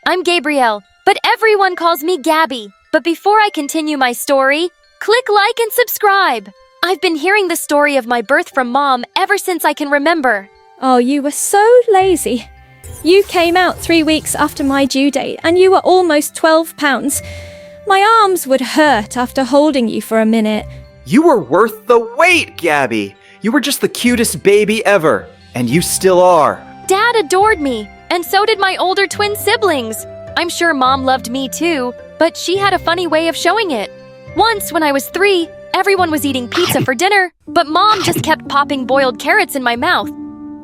I'm Gabrielle, but everyone calls me Gabby. But before I continue my story, click like and subscribe. I've been hearing the story of my birth from Mom ever since I can remember. Oh, you were so lazy. You came out 3 weeks after my due date, and you were almost 12 pounds. My arms would hurt after holding you for a minute. You were worth the wait, Gabby. You were just the cutest baby ever, and you still are. Dad adored me, and so did my older twin siblings. I'm sure Mom loved me too, but she had a funny way of showing it. Once, when I was 3, everyone was eating pizza for dinner, but Mom just kept popping boiled carrots in my mouth.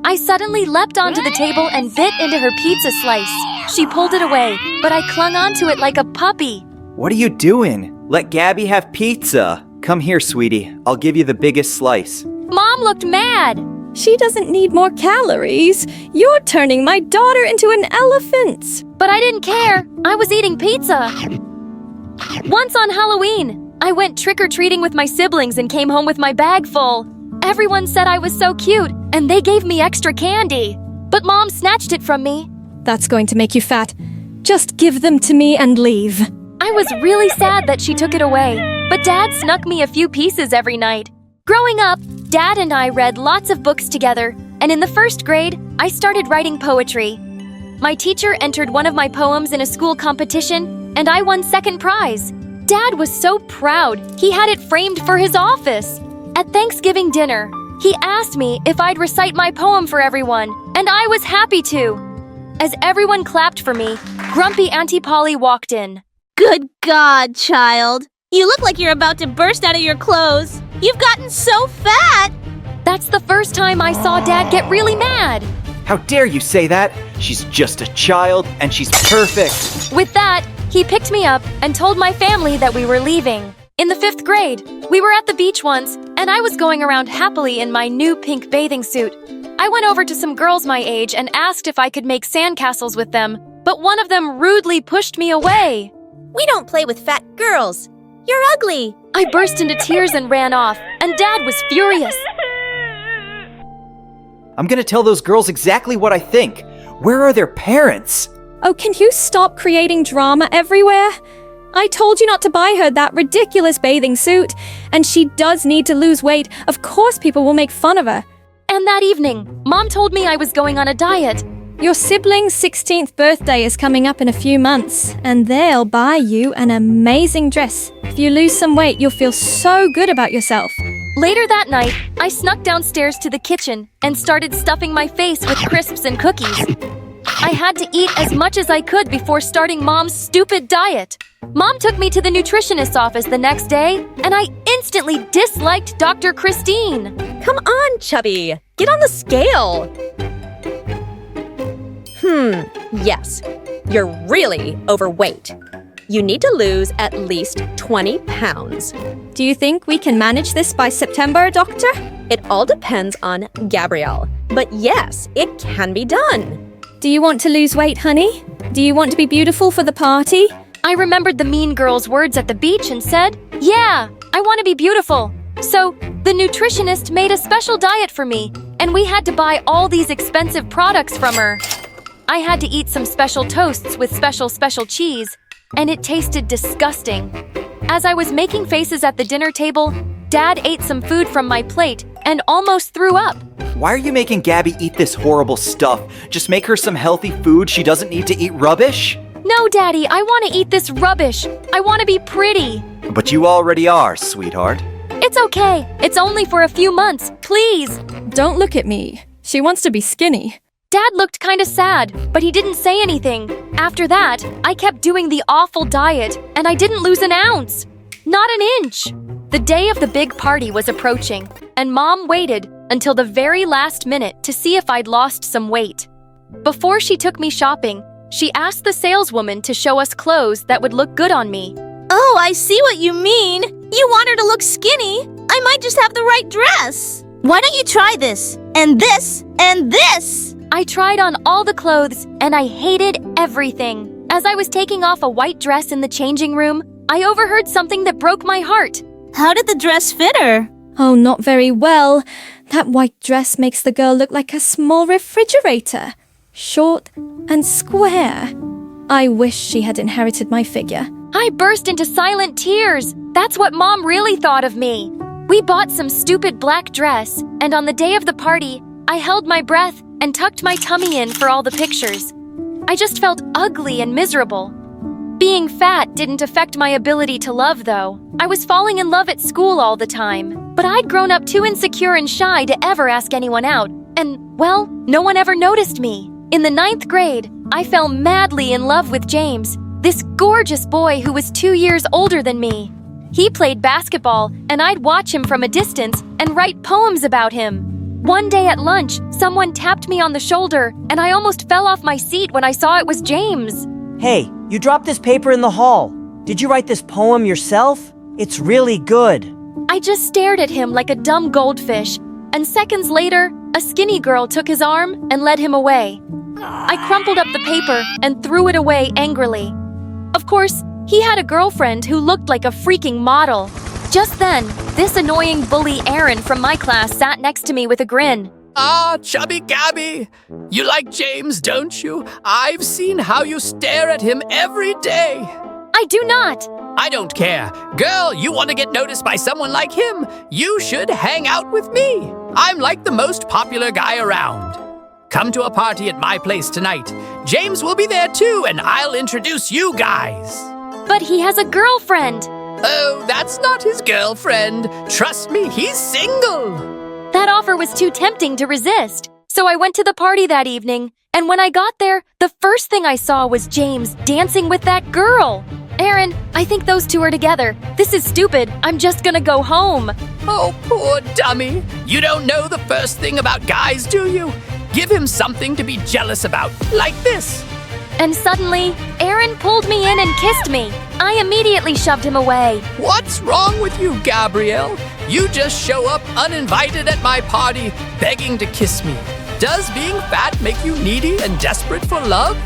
I suddenly leapt onto the table and bit into her pizza slice. She pulled it away, but I clung onto it like a puppy. What are you doing? Let Gabby have pizza. Come here, sweetie. I'll give you the biggest slice. Mom looked mad. She doesn't need more calories. You're turning my daughter into an elephant. But I didn't care. I was eating pizza. Once on Halloween, I went trick-or-treating with my siblings and came home with my bag full. Everyone said I was so cute, and they gave me extra candy. But Mom snatched it from me. That's going to make you fat. Just give them to me and leave. I was really sad that she took it away, but Dad snuck me a few pieces every night. Growing up, Dad and I read lots of books together, and in the 1st grade, I started writing poetry. My teacher entered one of my poems in a school competition, and I won 2nd prize. Dad was so proud, he had it framed for his office. At Thanksgiving dinner, he asked me if I'd recite my poem for everyone, and I was happy to. As everyone clapped for me, grumpy Auntie Polly walked in. Good God, child. You look like you're about to burst out of your clothes. You've gotten so fat! That's the first time I saw Dad get really mad. How dare you say that? She's just a child, and she's perfect. With that, he picked me up and told my family that we were leaving. In the 5th grade, we were at the beach once, and I was going around happily in my new pink bathing suit. I went over to some girls my age and asked if I could make sandcastles with them, but one of them rudely pushed me away. We don't play with fat girls. You're ugly. I burst into tears and ran off, and Dad was furious. I'm gonna tell those girls exactly what I think. Where are their parents? Oh, can you stop creating drama everywhere? I told you not to buy her that ridiculous bathing suit, and she does need to lose weight. Of course people will make fun of her. And that evening, Mom told me I was going on a diet. Your sibling's 16th birthday is coming up in a few months, and they'll buy you an amazing dress. If you lose some weight, you'll feel so good about yourself. Later that night, I snuck downstairs to the kitchen and started stuffing my face with crisps and cookies. I had to eat as much as I could before starting Mom's stupid diet. Mom took me to the nutritionist's office the next day, and I instantly disliked Dr. Christine. Come on, chubby. Get on the scale. Yes. You're really overweight. You need to lose at least 20 pounds. Do you think we can manage this by September, Doctor? It all depends on Gabrielle. But yes, it can be done. Do you want to lose weight, honey? Do you want to be beautiful for the party? I remembered the mean girl's words at the beach and said, "Yeah, I want to be beautiful." So, the nutritionist made a special diet for me, and we had to buy all these expensive products from her. I had to eat some special toasts with special cheese, and it tasted disgusting. As I was making faces at the dinner table, Dad ate some food from my plate and almost threw up. Why are you making Gabby eat this horrible stuff? Just make her some healthy food. She doesn't need to eat rubbish. No, Daddy, I want to eat this rubbish. I want to be pretty. But you already are, sweetheart. It's okay. It's only for a few months. Please. Don't look at me. She wants to be skinny. Dad looked kind of sad, but he didn't say anything. After that, I kept doing the awful diet, and I didn't lose an ounce. Not an inch. The day of the big party was approaching, and Mom waited until the very last minute to see if I'd lost some weight. Before she took me shopping, she asked the saleswoman to show us clothes that would look good on me. Oh, I see what you mean. You want her to look skinny. I might just have the right dress. Why don't you try this, and this, and this? I tried on all the clothes, and I hated everything. As I was taking off a white dress in the changing room, I overheard something that broke my heart. How did the dress fit her? Oh, not very well. That white dress makes the girl look like a small refrigerator. Short and square. I wish she had inherited my figure. I burst into silent tears. That's what Mom really thought of me. We bought some stupid black dress, and on the day of the party, I held my breath and tucked my tummy in for all the pictures. I just felt ugly and miserable. Being fat didn't affect my ability to love, though. I was falling in love at school all the time, but I'd grown up too insecure and shy to ever ask anyone out, and, well, no one ever noticed me. In the 9th grade, I fell madly in love with James, this gorgeous boy who was 2 years older than me. He played basketball, and I'd watch him from a distance and write poems about him. One day at lunch, someone tapped me on the shoulder, and I almost fell off my seat when I saw it was James. Hey, you dropped this paper in the hall. Did you write this poem yourself? It's really good. I just stared at him like a dumb goldfish, and seconds later, a skinny girl took his arm and led him away. I crumpled up the paper and threw it away angrily. Of course, he had a girlfriend who looked like a freaking model. Just then, this annoying bully Aaron from my class sat next to me with a grin. Ah, chubby Gabby. You like James, don't you? I've seen how you stare at him every day. I do not. I don't care. Girl, you want to get noticed by someone like him? You should hang out with me. I'm like the most popular guy around. Come to a party at my place tonight. James will be there too, and I'll introduce you guys. But he has a girlfriend. Oh, that's not his girlfriend. Trust me, he's single. That offer was too tempting to resist. So I went to the party that evening, and when I got there, the first thing I saw was James dancing with that girl. Aaron, I think those two are together. This is stupid. I'm just gonna go home. Oh, poor dummy. You don't know the first thing about guys, do you? Give him something to be jealous about, like this. And suddenly, Aaron pulled me in and kissed me. I immediately shoved him away. What's wrong with you, Gabrielle? You just show up uninvited at my party, begging to kiss me. Does being fat make you needy and desperate for love?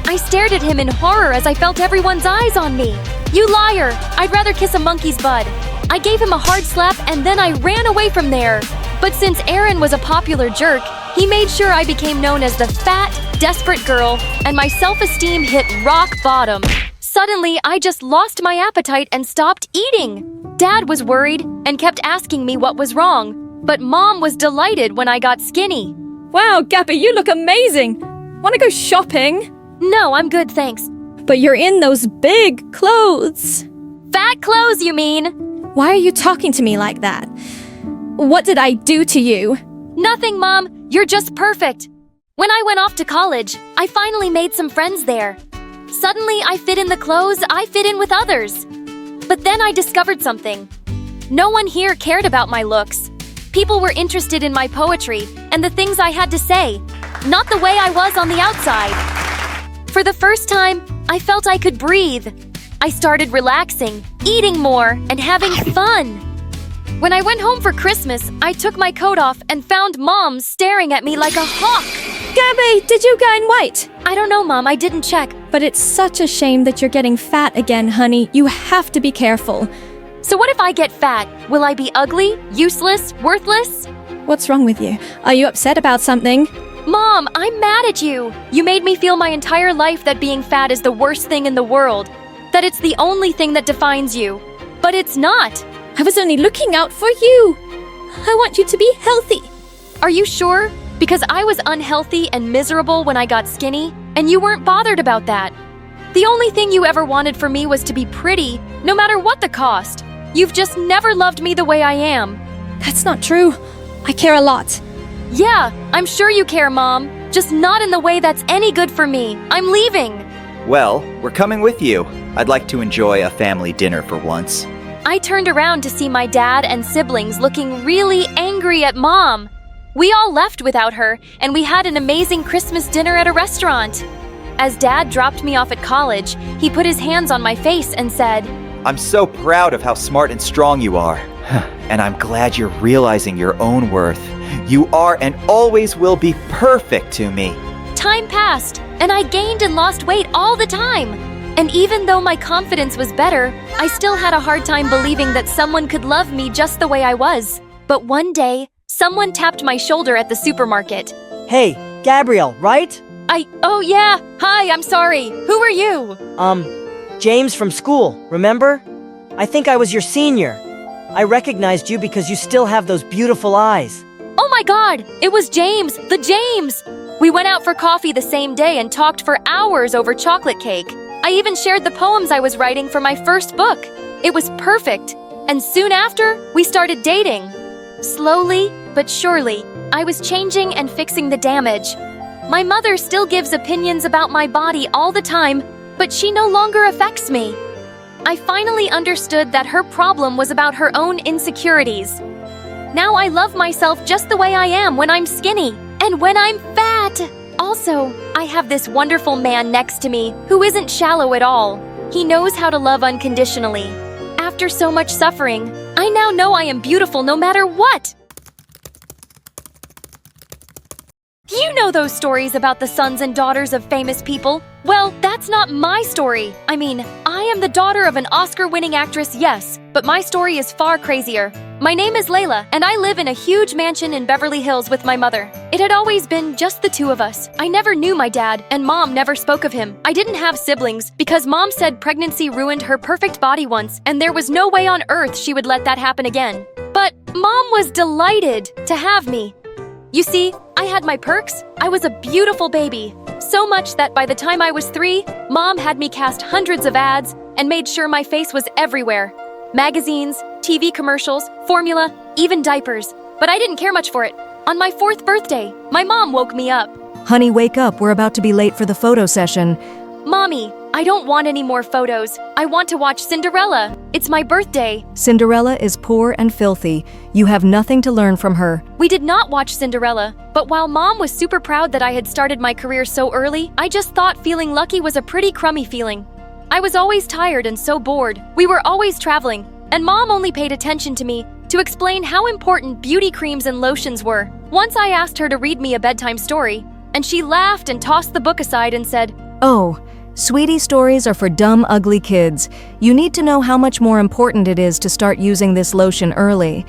I stared at him in horror as I felt everyone's eyes on me. You liar! I'd rather kiss a monkey's bud. I gave him a hard slap and then I ran away from there. But since Aaron was a popular jerk, he made sure I became known as the fat, desperate girl, and my self-esteem hit rock bottom. Suddenly, I just lost my appetite and stopped eating. Dad was worried and kept asking me what was wrong, but Mom was delighted when I got skinny. Wow, Gabby, you look amazing. Want to go shopping? No, I'm good, thanks. But you're in those big clothes. Fat clothes, you mean? Why are you talking to me like that? What did I do to you? Nothing, Mom. You're just perfect. When I went off to college, I finally made some friends there. Suddenly, I fit in the clothes I fit in with others. But then I discovered something. No one here cared about my looks. People were interested in my poetry and the things I had to say, not the way I was on the outside. For the first time, I felt I could breathe. I started relaxing, eating more, and having fun. When I went home for Christmas, I took my coat off and found Mom staring at me like a hawk. Gabby, did you gain weight? I don't know, Mom. I didn't check. But it's such a shame that you're getting fat again, honey. You have to be careful. So what if I get fat? Will I be ugly, useless, worthless? What's wrong with you? Are you upset about something? Mom, I'm mad at you. You made me feel my entire life that being fat is the worst thing in the world. That it's the only thing that defines you. But it's not. I was only looking out for you. I want you to be healthy. Are you sure? Because I was unhealthy and miserable when I got skinny, and you weren't bothered about that. The only thing you ever wanted for me was to be pretty, no matter what the cost. You've just never loved me the way I am. That's not true. I care a lot. Yeah, I'm sure you care, Mom. Just not in the way that's any good for me. I'm leaving. Well, we're coming with you. I'd like to enjoy a family dinner for once. I turned around to see my dad and siblings looking really angry at Mom. We all left without her, and we had an amazing Christmas dinner at a restaurant. As Dad dropped me off at college, he put his hands on my face and said, I'm so proud of how smart and strong you are. And I'm glad you're realizing your own worth. You are and always will be perfect to me. Time passed, and I gained and lost weight all the time. And even though my confidence was better, I still had a hard time believing that someone could love me just the way I was. But one day, someone tapped my shoulder at the supermarket. Hey, Gabrielle, right? Oh yeah, hi, I'm sorry. Who are you? James from school, remember? I think I was your senior. I recognized you because you still have those beautiful eyes. Oh my god, it was James, the James! We went out for coffee the same day and talked for hours over chocolate cake. I even shared the poems I was writing for my first book. It was perfect. And soon after, we started dating. Slowly, but surely, I was changing and fixing the damage. My mother still gives opinions about my body all the time, but she no longer affects me. I finally understood that her problem was about her own insecurities. Now I love myself just the way I am when I'm skinny and when I'm fat. Also, I have this wonderful man next to me who isn't shallow at all. He knows how to love unconditionally. After so much suffering, I now know I am beautiful no matter what. You know those stories about the sons and daughters of famous people? Well, that's not my story. I mean, I am the daughter of an Oscar-winning actress, yes, but my story is far crazier. My name is Layla, and I live in a huge mansion in Beverly Hills with my mother. It had always been just the two of us. I never knew my dad, and Mom never spoke of him. I didn't have siblings because Mom said pregnancy ruined her perfect body once, and there was no way on earth she would let that happen again. But Mom was delighted to have me. You see, I had my perks. I was a beautiful baby. So much that by the time I was 3, Mom had me cast hundreds of ads and made sure my face was everywhere. Magazines, TV commercials, formula, even diapers. But I didn't care much for it. On my 4th birthday, my mom woke me up. Honey, wake up. We're about to be late for the photo session. Mommy, I don't want any more photos. I want to watch Cinderella. It's my birthday. Cinderella is poor and filthy. You have nothing to learn from her. We did not watch Cinderella, but while Mom was super proud that I had started my career so early, I just thought feeling lucky was a pretty crummy feeling. I was always tired and so bored. We were always traveling, and Mom only paid attention to me to explain how important beauty creams and lotions were. Once I asked her to read me a bedtime story, and she laughed and tossed the book aside and said, "Oh, sweetie, stories are for dumb, ugly kids. You need to know how much more important it is to start using this lotion early."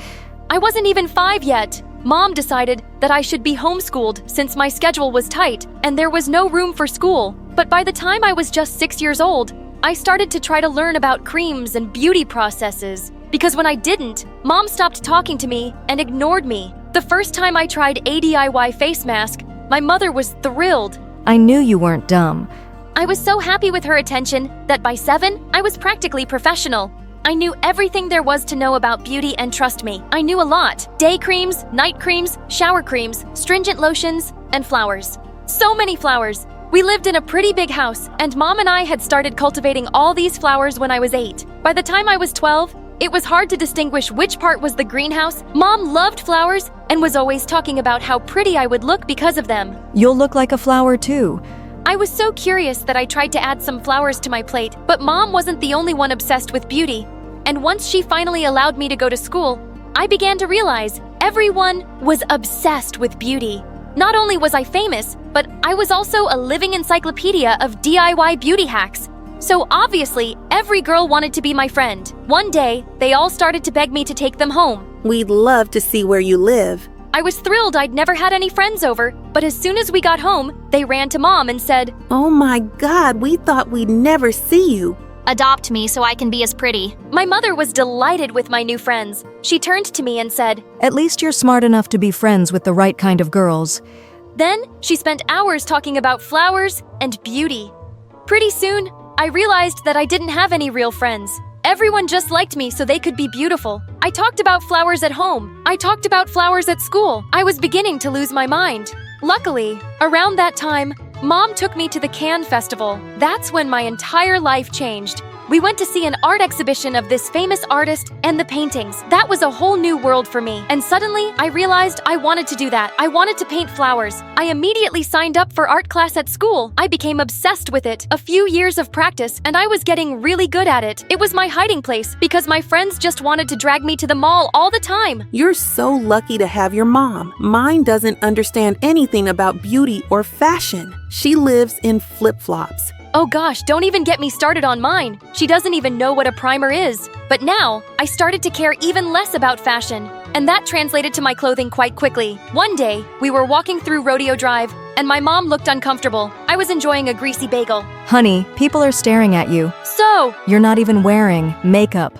I wasn't even 5 yet. Mom decided that I should be homeschooled since my schedule was tight and there was no room for school. But by the time I was just 6 years old, I started to try to learn about creams and beauty processes. Because when I didn't, Mom stopped talking to me and ignored me. The first time I tried a DIY face mask, my mother was thrilled. I knew you weren't dumb. I was so happy with her attention that by 7, I was practically professional. I knew everything there was to know about beauty, and trust me, I knew a lot. Day creams, night creams, shower creams, stringent lotions, and flowers. So many flowers. We lived in a pretty big house, and Mom and I had started cultivating all these flowers when I was 8. By the time I was 12, it was hard to distinguish which part was the greenhouse. Mom loved flowers and was always talking about how pretty I would look because of them. You'll look like a flower too. I was so curious that I tried to add some flowers to my plate, but Mom wasn't the only one obsessed with beauty. And once she finally allowed me to go to school, I began to realize everyone was obsessed with beauty. Not only was I famous, but I was also a living encyclopedia of DIY beauty hacks. So obviously, every girl wanted to be my friend. One day, they all started to beg me to take them home. We'd love to see where you live. I was thrilled I'd never had any friends over, but as soon as we got home, they ran to Mom and said, "Oh my God, we thought we'd never see you." Adopt me so I can be as pretty. My mother was delighted with my new friends. She turned to me and said, At least you're smart enough to be friends with the right kind of girls. Then she spent hours talking about flowers and beauty. Pretty soon, I realized that I didn't have any real friends. Everyone just liked me so they could be beautiful. I talked about flowers at home. I talked about flowers at school. I was beginning to lose my mind. Luckily, around that time, Mom took me to the Cannes Festival. That's when my entire life changed. We went to see an art exhibition of this famous artist and the paintings. That was a whole new world for me. And suddenly, I realized I wanted to do that. I wanted to paint flowers. I immediately signed up for art class at school. I became obsessed with it. A few years of practice, and I was getting really good at it. It was my hiding place because my friends just wanted to drag me to the mall all the time. You're so lucky to have your mom. Mine doesn't understand anything about beauty or fashion. She lives in flip-flops. Oh gosh, don't even get me started on mine. She doesn't even know what a primer is. But now, I started to care even less about fashion. and that translated to my clothing quite quickly. One day, we were walking through Rodeo Drive, and my mom looked uncomfortable. I was enjoying a greasy bagel. Honey, people are staring at you. So, You're not even wearing makeup.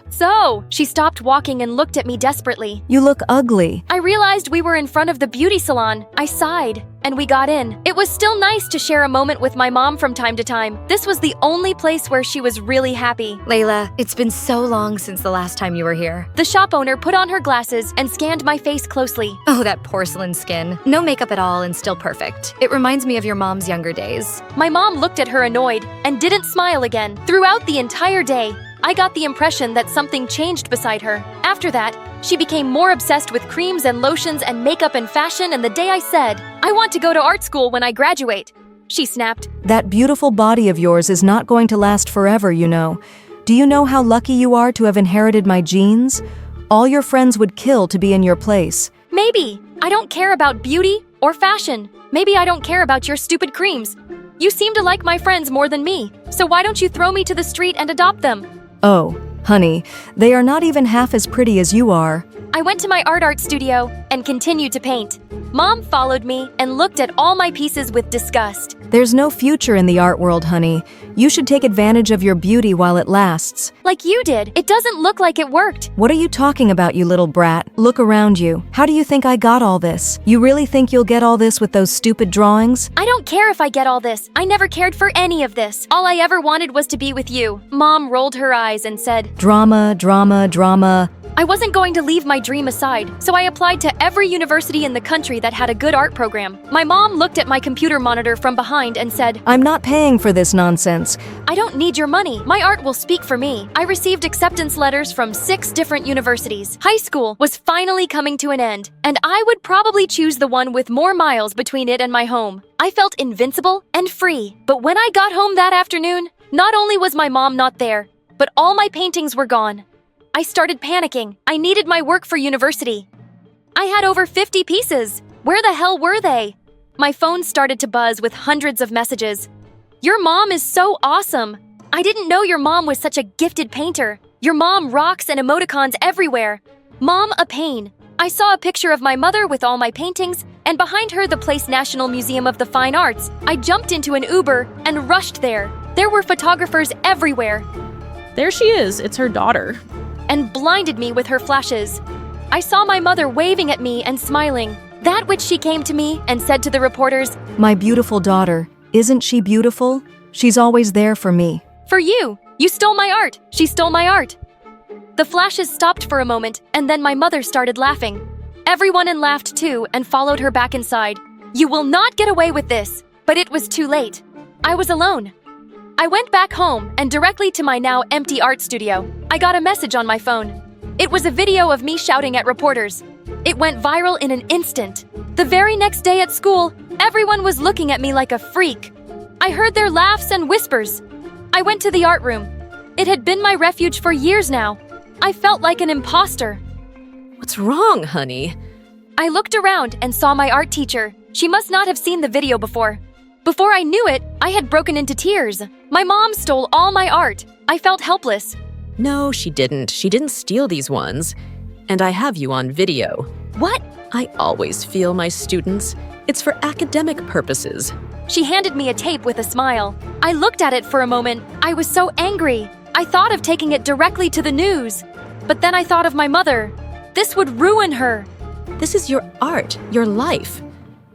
she stopped walking and looked at me desperately. You look ugly. I realized we were in front of the beauty salon. I sighed, and we got in. It was still nice to share a moment with my mom from time to time. This was the only place where she was really happy. Layla, it's been so long since the last time you were here. The shop owner put on her glasses and scanned my face closely. Oh, that porcelain skin. No makeup at all and still perfect. It reminds me of your mom's younger days. My mom looked at her annoyed and didn't smile again. Throughout the entire day, I got the impression that something changed beside her. After that, she became more obsessed with creams and lotions and makeup and fashion, and the day I said, "I want to go to art school when I graduate," she snapped. That beautiful body of yours is not going to last forever, you know. Do you know how lucky you are to have inherited my genes? All your friends would kill to be in your place. Maybe. I don't care about beauty or fashion. Maybe I don't care about your stupid creams. You seem to like my friends more than me, so why don't you throw me to the street and adopt them? Oh, honey, they are not even half as pretty as you are. I went to my art studio and continued to paint. Mom followed me and looked at all my pieces with disgust. There's no future in the art world, honey. You should take advantage of your beauty while it lasts. Like you did. It doesn't look like it worked. What are you talking about, you little brat? Look around you. How do you think I got all this? You really think you'll get all this with those stupid drawings? I don't care if I get all this. I never cared for any of this. All I ever wanted was to be with you. Mom rolled her eyes and said, Drama, drama, drama. I wasn't going to leave my dream aside, so I applied to every university in the country that had a good art program. My mom looked at my computer monitor from behind and said, I'm not paying for this nonsense. I don't need your money. My art will speak for me. I received acceptance letters from 6 different universities. High school was finally coming to an end, and I would probably choose the one with more miles between it and my home. I felt invincible and free. But when I got home that afternoon, not only was my mom not there, but all my paintings were gone. I started panicking. I needed my work for university. I had over 50 pieces. Where the hell were they? My phone started to buzz with hundreds of messages. Your mom is so awesome. I didn't know your mom was such a gifted painter. Your mom rocks and emoticons everywhere. Mom a pain. I saw a picture of my mother with all my paintings, and behind her the Place National Museum of the Fine Arts. I jumped into an Uber and rushed there. There were photographers everywhere. There she is. It's her daughter. And blinded me with her flashes. I saw my mother waving at me and smiling. That which she came to me and said to the reporters, My beautiful daughter, isn't she beautiful? She's always there for me. For you! You stole my art! She stole my art! The flashes stopped for a moment, and then my mother started laughing. Everyone laughed too and followed her back inside. You will not get away with this! But it was too late. I was alone. I went back home and directly to my now empty art studio. I got a message on my phone. It was a video of me shouting at reporters. It went viral in an instant. The very next day at school, everyone was looking at me like a freak. I heard their laughs and whispers. I went to the art room. It had been my refuge for years now. I felt like an imposter. What's wrong, honey? I looked around and saw my art teacher. She must not have seen the video before. Before I knew it, I had broken into tears. My mom stole all my art. I felt helpless. No, she didn't. She didn't steal these ones. And I have you on video. What? I always feel my students. It's for academic purposes. She handed me a tape with a smile. I looked at it for a moment. I was so angry. I thought of taking it directly to the news. But then I thought of my mother. This would ruin her. This is your art, your life.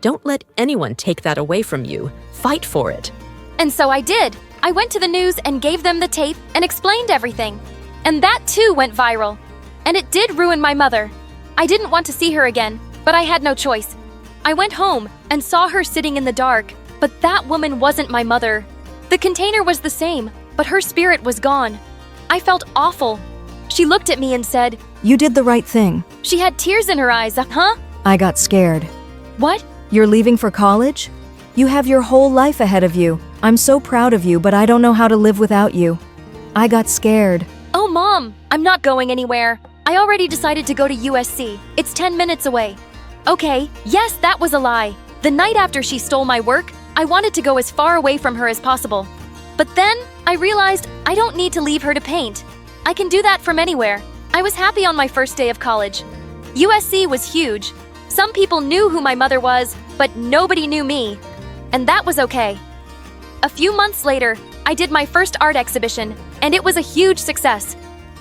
Don't let anyone take that away from you. Fight for it. And so I did. I went to the news and gave them the tape and explained everything. And that too went viral. And it did ruin my mother. I didn't want to see her again, but I had no choice. I went home and saw her sitting in the dark, but that woman wasn't my mother. The container was the same, but her spirit was gone. I felt awful. She looked at me and said, You did the right thing. She had tears in her eyes, huh? I got scared. What? You're leaving for college? You have your whole life ahead of you. I'm so proud of you, but I don't know how to live without you. I got scared. Oh, Mom, I'm not going anywhere. I already decided to go to USC. It's 10 minutes away. Okay, yes, that was a lie. The night after she stole my work, I wanted to go as far away from her as possible. But then, I realized I don't need to leave her to paint. I can do that from anywhere. I was happy on my first day of college. USC was huge. Some people knew who my mother was, but nobody knew me. And that was okay. A few months later, I did my first art exhibition, and it was a huge success.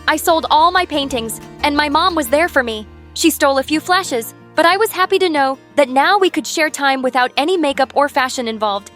I sold all my paintings, and my mom was there for me. She stole a few flashes, but I was happy to know that now we could share time without any makeup or fashion involved.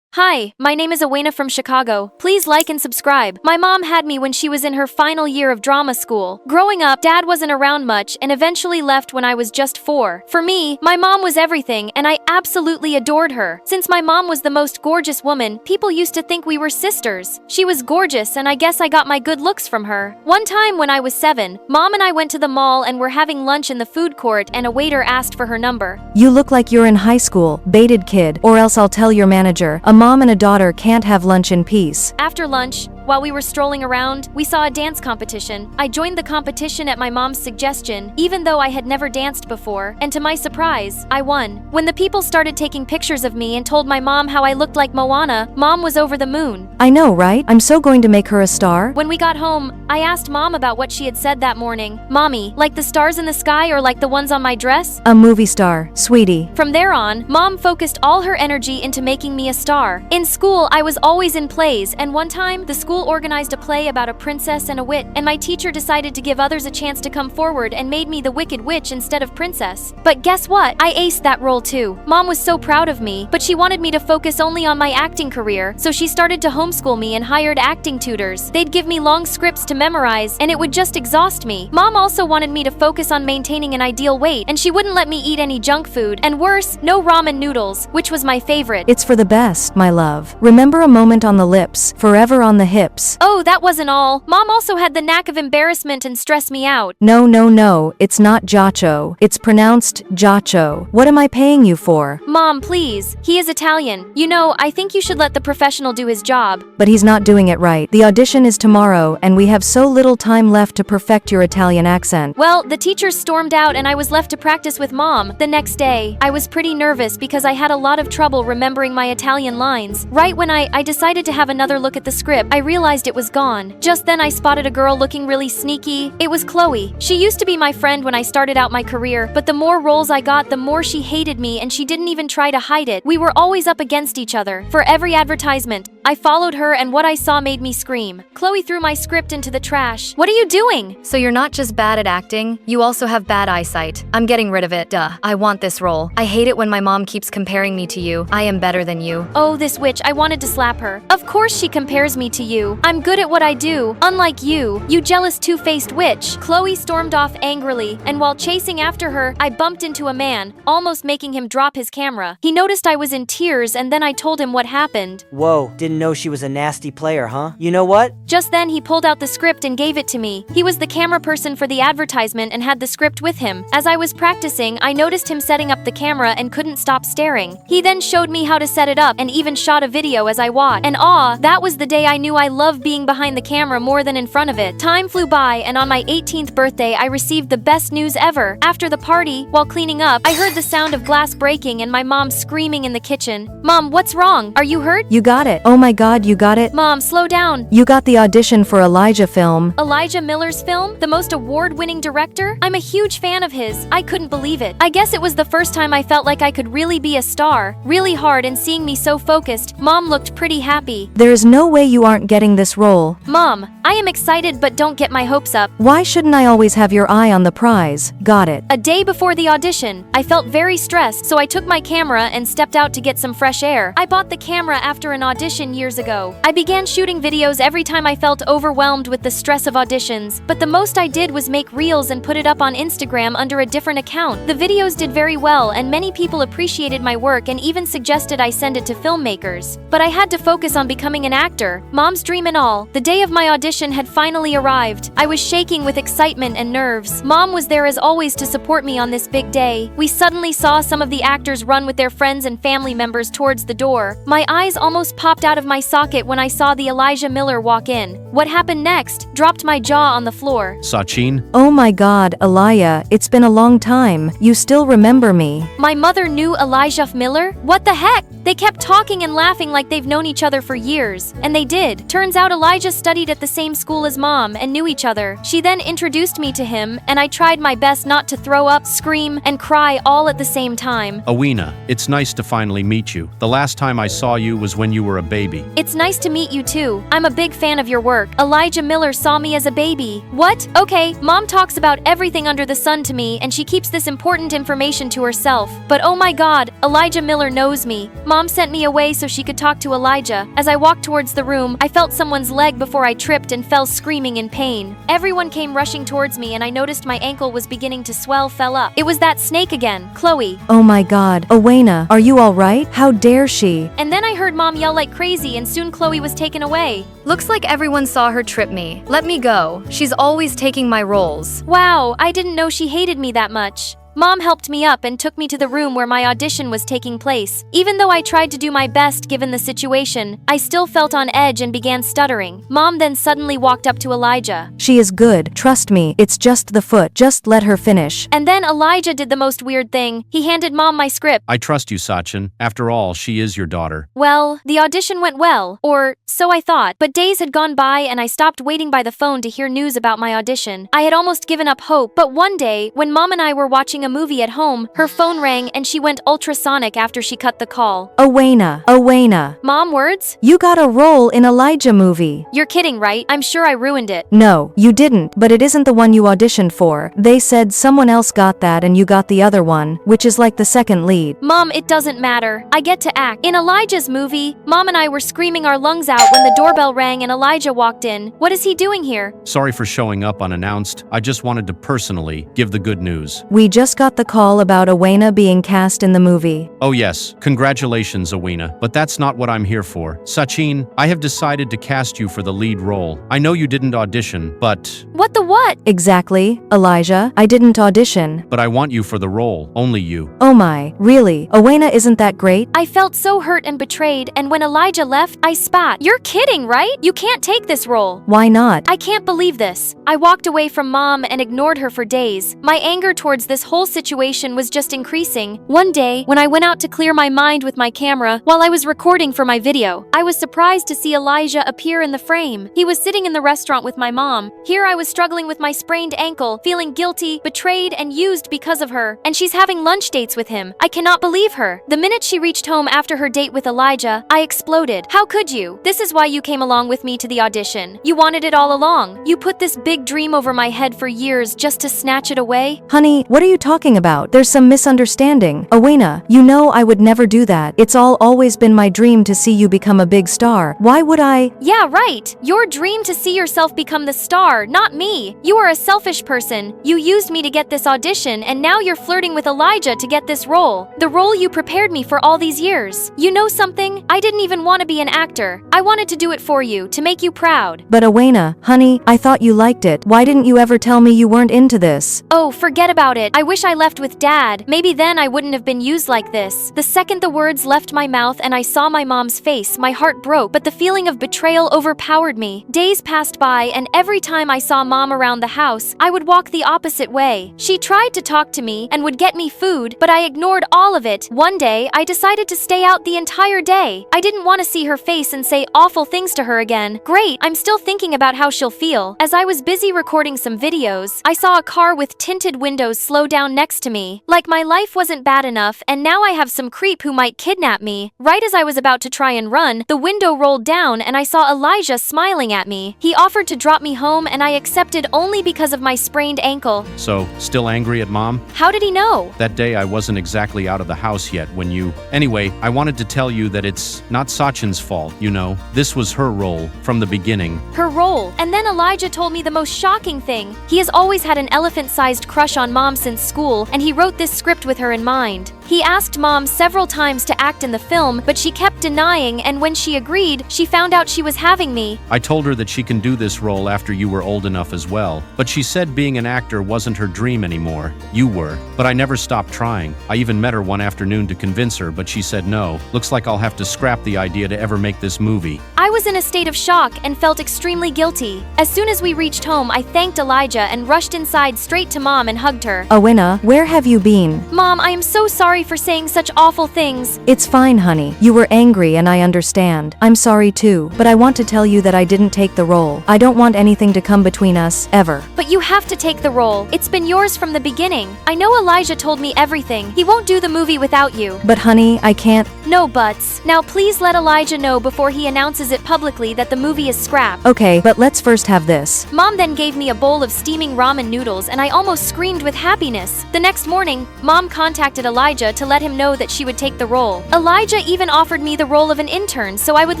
Hi, my name is Aena from Chicago. Please like and subscribe. My mom had me when she was in her final year of drama school. Growing up, Dad wasn't around much and eventually left when I was just 4. For me, my mom was everything and I absolutely adored her. Since my mom was the most gorgeous woman, people used to think we were sisters. She was gorgeous and I guess I got my good looks from her. One time when I was 7, Mom and I went to the mall and were having lunch in the food court and a waiter asked for her number. You look like you're in high school, baited kid, or else I'll tell your manager. A mom and a daughter can't have lunch in peace. After lunch, while we were strolling around, we saw a dance competition. I joined the competition at my mom's suggestion, even though I had never danced before, and to my surprise, I won. When the people started taking pictures of me and told my mom how I looked like Moana, Mom was over the moon. I know, right? I'm so going to make her a star. When we got home, I asked Mom about what she had said that morning. Mommy, like the stars in the sky or like the ones on my dress? A movie star, sweetie. From there on, Mom focused all her energy into making me a star. In school, I was always in plays, and one time, the school organized a play about a princess and a witch, and my teacher decided to give others a chance to come forward and made me the Wicked Witch instead of princess. But guess what? I aced that role too. Mom was so proud of me, but she wanted me to focus only on my acting career, so she started to homeschool me and hired acting tutors. They'd give me long scripts to memorize, and it would just exhaust me. Mom also wanted me to focus on maintaining an ideal weight, and she wouldn't let me eat any junk food, and worse, no ramen noodles, which was my favorite. It's for the best, my love. Remember a moment on the lips, forever on the hips. Oh, that wasn't all. Mom also had the knack of embarrassment and stress me out. No, it's not Giacho. It's pronounced Giacho. What am I paying you for? Mom, please. He is Italian. You know, I think you should let the professional do his job. But he's not doing it right. The audition is tomorrow, and we have so little time left to perfect your Italian accent. Well, the teachers stormed out and I was left to practice with Mom. The next day, I was pretty nervous because I had a lot of trouble remembering my Italian lines. Right when I decided to have another look at the script, I realized it was gone. Just then I spotted a girl looking really sneaky. It was Chloe. She used to be my friend when I started out my career, but the more roles I got, the more she hated me and she didn't even try to hide it. We were always up against each other. For every advertisement, I followed her and what I saw made me scream. Chloe threw my script into the trash. What are you doing? So you're not just bad at acting, you also have bad eyesight. I'm getting rid of it, duh. I want this role. I hate it when my mom keeps comparing me to you. I am better than you. Oh, this witch, I wanted to slap her. Of course she compares me to you. I'm good at what I do. Unlike you jealous two-faced witch. Chloe stormed off angrily, and while chasing after her, I bumped into a man, almost making him drop his camera. He noticed I was in tears and then I told him what happened. Whoa, didn't know she was a nasty player, huh? You know what? Just then he pulled out the script and gave it to me. He was the camera person for the advertisement and had the script with him. As I was practicing, I noticed him setting up the camera and couldn't stop staring. He then showed me how to set it up and even shot a video as I watched. And that was the day I knew I loved being behind the camera more than in front of it. Time flew by and on my 18th birthday I received the best news ever. After the party, while cleaning up, I heard the sound of glass breaking and my mom screaming in the kitchen. Mom, what's wrong? Are you hurt? You got it. Oh my god, you got it. Mom, slow down. You got the audition for Elijah film. Elijah Miller's film? The most award-winning director? I'm a huge fan of his. I couldn't believe it. I guess it was the first time I felt like I could really be a star. Really hard, and seeing me so focused, Mom looked pretty happy. There is no way you aren't getting this role. Mom, I am excited but don't get my hopes up. Why shouldn't I always have your eye on the prize? Got it. A day before the audition, I felt very stressed, so I took my camera and stepped out to get some fresh air. I bought the camera after an audition years ago. I began shooting videos every time I felt overwhelmed with the stress of auditions, but the most I did was make reels and put it up on Instagram under a different account. The videos did very well and many people appreciated my work and even suggested I send it to filmmakers. But I had to focus on becoming an actor, Mom's dream and all. The day of my audition had finally arrived. I was shaking with excitement and nerves. Mom was there as always to support me on this big day. We suddenly saw some of the actors run with their friends and family members towards the door. My eyes almost popped out out of my socket when I saw the Elijah Miller walk in. What happened next dropped my jaw on the floor. Sachin? Oh my god, Elijah, it's been a long time. You still remember me. My mother knew Elijah Miller? What the heck? They kept talking and laughing like they've known each other for years. And they did. Turns out Elijah studied at the same school as Mom and knew each other. She then introduced me to him, and I tried my best not to throw up, scream, and cry all at the same time. Aena, it's nice to finally meet you. The last time I saw you was when you were a baby. It's nice to meet you too. I'm a big fan of your work. Elijah Miller saw me as a baby. What? Okay, Mom talks about everything under the sun to me, and she keeps this important information to herself. But oh my god, Elijah Miller knows me. Mom sent me away so she could talk to Elijah. As I walked towards the room, I felt someone's leg before I tripped and fell screaming in pain. Everyone came rushing towards me, and I noticed my ankle was beginning to swell up. It was that snake again, Chloe. Oh my god, Aena, are you alright? How dare she? And then I heard Mom yell like crazy, and soon Chloe was taken away. Looks like everyone saw her trip me. Let me go. She's always taking my roles. Wow, I didn't know she hated me that much. Mom helped me up and took me to the room where my audition was taking place. Even though I tried to do my best given the situation, I still felt on edge and began stuttering. Mom then suddenly walked up to Elijah. She is good, trust me, it's just the foot, just let her finish. And then Elijah did the most weird thing. He handed Mom my script. I trust you, Sachin. After all, she is your daughter. Well, the audition went well, or so I thought, but days had gone by and I stopped waiting by the phone to hear news about my audition. I had almost given up hope, but one day, when Mom and I were watching a movie at home, her phone rang and she went ultrasonic after she cut the call. Aena. Mom, words? You got a role in Elijah movie. You're kidding, right? I'm sure I ruined it. No, you didn't, but it isn't the one you auditioned for. They said someone else got that and you got the other one, which is like the second lead. Mom, it doesn't matter. I get to act. In Elijah's movie, Mom and I were screaming our lungs out when the doorbell rang and Elijah walked in. What is he doing here? Sorry for showing up unannounced. I just wanted to personally give the good news. We just got the call about Aena being cast in the movie. Oh yes, congratulations, Aena, but that's not what I'm here for. Sachin, I have decided to cast you for the lead role. I know you didn't audition, but... What the what? Exactly, Elijah, I didn't audition. But I want you for the role, only you. Oh my, really? Aena isn't that great? I felt so hurt and betrayed, and when Elijah left, I spat. You're kidding, right? You can't take this role. Why not? I can't believe this. I walked away from Mom and ignored her for days. My anger towards this whole situation was just increasing. One day, when I went out to clear my mind with my camera while I was recording for my video, I was surprised to see Elijah appear in the frame. He was sitting in the restaurant with my mom. Here I was struggling with my sprained ankle, feeling guilty, betrayed, and used because of her. And she's having lunch dates with him. I cannot believe her. The minute she reached home after her date with Elijah, I exploded. How could you? This is why you came along with me to the audition. You wanted it all along. You put this big dream over my head for years just to snatch it away. Honey, what are you talking about? There's some misunderstanding. Aena, you know I would never do that. It's always been my dream to see you become a big star. Why would I? Yeah, right. Your dream to see yourself become the star, not me. You are a selfish person. You used me to get this audition, and now you're flirting with Elijah to get this role. The role you prepared me for all these years. You know something? I didn't even want to be an actor. I wanted to do it for you, to make you proud. But Aena, honey, I thought you liked it. Why didn't you ever tell me you weren't into this? Oh, forget about it. I wish I left with Dad. Maybe then I wouldn't have been used like this. The second the words left my mouth and I saw my mom's face, my heart broke, but the feeling of betrayal overpowered me. Days passed by, and every time I saw Mom around the house, I would walk the opposite way. She tried to talk to me and would get me food, but I ignored all of it. One day, I decided to stay out the entire day. I didn't want to see her face and say awful things to her again. Great, I'm still thinking about how she'll feel. As I was busy recording some videos, I saw a car with tinted windows slow down next to me. Like my life wasn't bad enough, and now I have some creep who might kidnap me. Right as I was about to try and run, the window rolled down and I saw Elijah smiling at me. He offered to drop me home and I accepted only because of my sprained ankle. So, still angry at Mom? How did he know? That day I wasn't exactly out of the house yet when you... Anyway, I wanted to tell you that it's not Sachin's fault, you know. This was her role from the beginning. Her role. And then Elijah told me the most shocking thing. He has always had an elephant-sized crush on Mom since school, and he wrote this script with her in mind. He asked Mom several times to act in the film, but she kept denying, and when she agreed, she found out she was having me. I told her that she can do this role after you were old enough as well, but she said being an actor wasn't her dream anymore. You were. But I never stopped trying. I even met her one afternoon to convince her, but she said no. Looks like I'll have to scrap the idea to ever make this movie. I was in a state of shock and felt extremely guilty. As soon as we reached home, I thanked Elijah and rushed inside straight to Mom and hugged her. Aena, where have you been? Mom, I am so sorry for saying such awful things. It's fine, honey. You were angry and I understand. I'm sorry too, but I want to tell you that I didn't take the role. I don't want anything to come between us, ever. But you have to take the role. It's been yours from the beginning. I know Elijah told me everything. He won't do the movie without you. But honey, I can't. No buts. Now please let Elijah know before he announces it publicly that the movie is scrapped. Okay, but let's first have this. Mom then gave me a bowl of steaming ramen noodles and I almost screamed with happiness. The next morning, Mom contacted Elijah to let him know that she would take the role. Elijah even offered me the role of an intern so I would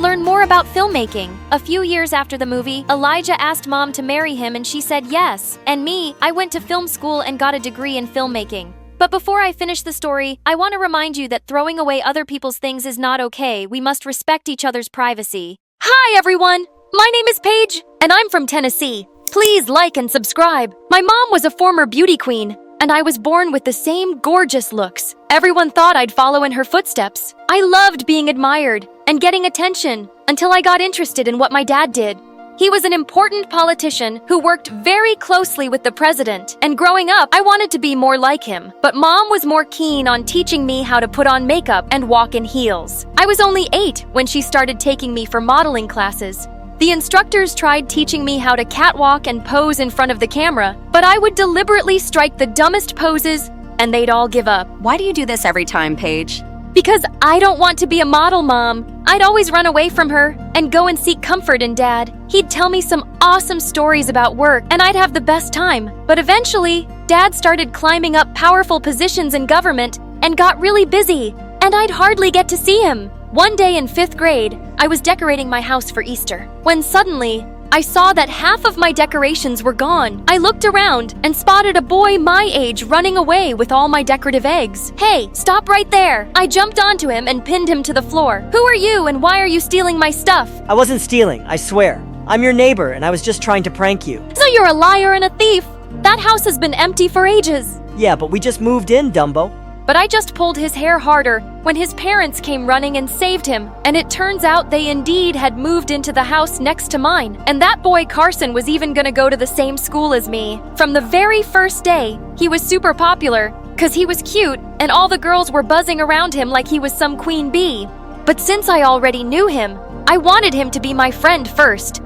learn more about filmmaking. A few years after the movie, Elijah asked Mom to marry him and she said yes. And me, I went to film school and got a degree in filmmaking. But before I finish the story, I want to remind you that throwing away other people's things is not okay. We must respect each other's privacy. Hi everyone! My name is Paige, and I'm from Tennessee. Please like and subscribe. My mom was a former beauty queen, and I was born with the same gorgeous looks. Everyone thought I'd follow in her footsteps. I loved being admired and getting attention until I got interested in what my dad did. He was an important politician who worked very closely with the president, and growing up, I wanted to be more like him. But Mom was more keen on teaching me how to put on makeup and walk in heels. I was only 8 when she started taking me for modeling classes. The instructors tried teaching me how to catwalk and pose in front of the camera, but I would deliberately strike the dumbest poses, and they'd all give up. Why do you do this every time, Paige? Because I don't want to be a model, Mom. I'd always run away from her and go and seek comfort in Dad. He'd tell me some awesome stories about work, and I'd have the best time. But eventually, Dad started climbing up powerful positions in government and got really busy, and I'd hardly get to see him. One day in 5th grade, I was decorating my house for Easter, when suddenly, I saw that half of my decorations were gone. I looked around and spotted a boy my age running away with all my decorative eggs. Hey, stop right there! I jumped onto him and pinned him to the floor. Who are you and why are you stealing my stuff? I wasn't stealing, I swear. I'm your neighbor and I was just trying to prank you. So you're a liar and a thief! That house has been empty for ages. Yeah, but we just moved in, Dumbo. But I just pulled his hair harder when his parents came running and saved him. And it turns out they indeed had moved into the house next to mine. And that boy Carson was even gonna go to the same school as me. From the very first day, he was super popular, cause he was cute and all the girls were buzzing around him like he was some queen bee. But since I already knew him, I wanted him to be my friend first.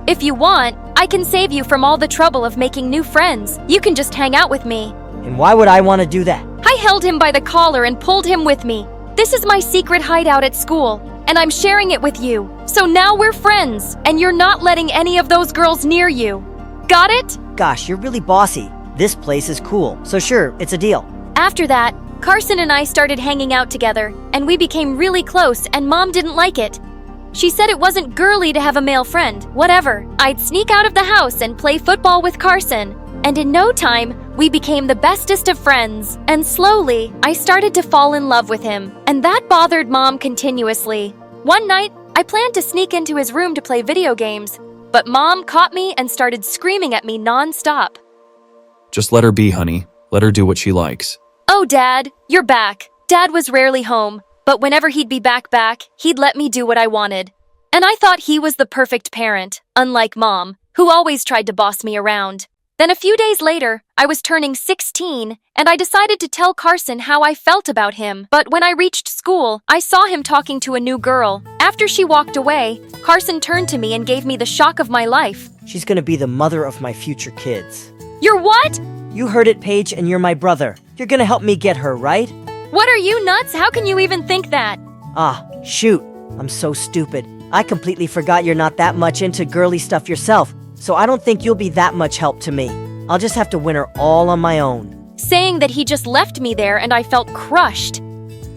If you want, I can save you from all the trouble of making new friends. You can just hang out with me. And why would I want to do that? I held him by the collar and pulled him with me. This is my secret hideout at school, and I'm sharing it with you. So now we're friends, and you're not letting any of those girls near you. Got it? Gosh, you're really bossy. This place is cool, so sure, it's a deal. After that, Carson and I started hanging out together, and we became really close, and Mom didn't like it. She said it wasn't girly to have a male friend. Whatever. I'd sneak out of the house and play football with Carson. And in no time, we became the bestest of friends. And slowly, I started to fall in love with him. And that bothered Mom continuously. One night, I planned to sneak into his room to play video games. But Mom caught me and started screaming at me non-stop. Just let her be, honey. Let her do what she likes. Oh, Dad, you're back. Dad was rarely home. But whenever he'd be back, he'd let me do what I wanted. And I thought he was the perfect parent, unlike Mom, who always tried to boss me around. Then a few days later, I was turning 16, and I decided to tell Carson how I felt about him. But when I reached school, I saw him talking to a new girl. After she walked away, Carson turned to me and gave me the shock of my life. She's gonna be the mother of my future kids. You're what? You heard it, Paige, and you're my brother. You're gonna help me get her, right? What are you, nuts? How can you even think that? Ah, shoot. I'm so stupid. I completely forgot you're not that much into girly stuff yourself. So I don't think you'll be that much help to me. I'll just have to win her all on my own. Saying that he just left me there and I felt crushed.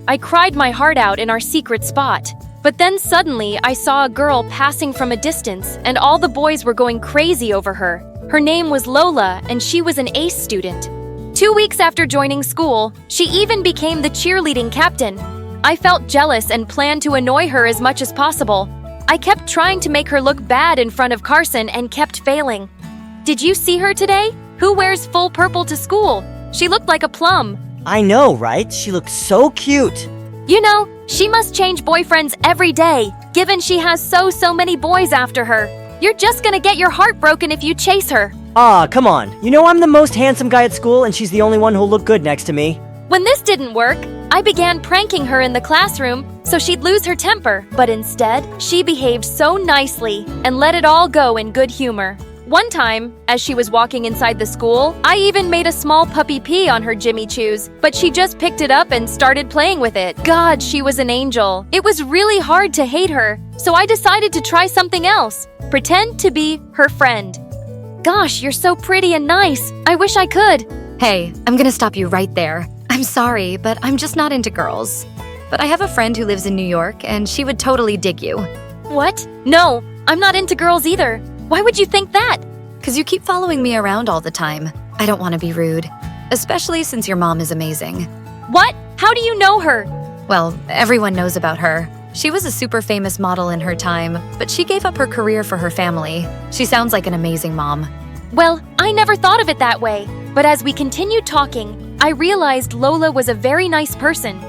I cried my heart out in our secret spot. But then suddenly I saw a girl passing from a distance and all the boys were going crazy over her. Her name was Lola and she was an ace student. 2 weeks after joining school, she even became the cheerleading captain. I felt jealous and planned to annoy her as much as possible. I kept trying to make her look bad in front of Carson and kept failing. Did you see her today? Who wears full purple to school? She looked like a plum. I know, right? She looks so cute. You know, she must change boyfriends every day, given she has so many boys after her. You're just gonna get your heart broken if you chase her. Ah, come on. You know I'm the most handsome guy at school and she's the only one who'll look good next to me. When this didn't work, I began pranking her in the classroom so she'd lose her temper, but instead, she behaved so nicely and let it all go in good humor. One time, as she was walking inside the school, I even made a small puppy pee on her Jimmy Choos, but she just picked it up and started playing with it. God, she was an angel. It was really hard to hate her, so I decided to try something else. Pretend to be her friend. Gosh, you're so pretty and nice. I wish I could. Hey, I'm gonna stop you right there. I'm sorry, but I'm just not into girls. But I have a friend who lives in New York, and she would totally dig you. What? No, I'm not into girls either. Why would you think that? 'Cause you keep following me around all the time. I don't want to be rude, especially since your mom is amazing. What? How do you know her? Well, everyone knows about her. She was a super famous model in her time, but she gave up her career for her family. She sounds like an amazing mom. Well, I never thought of it that way. But as we continued talking, I realized Lola was a very nice person.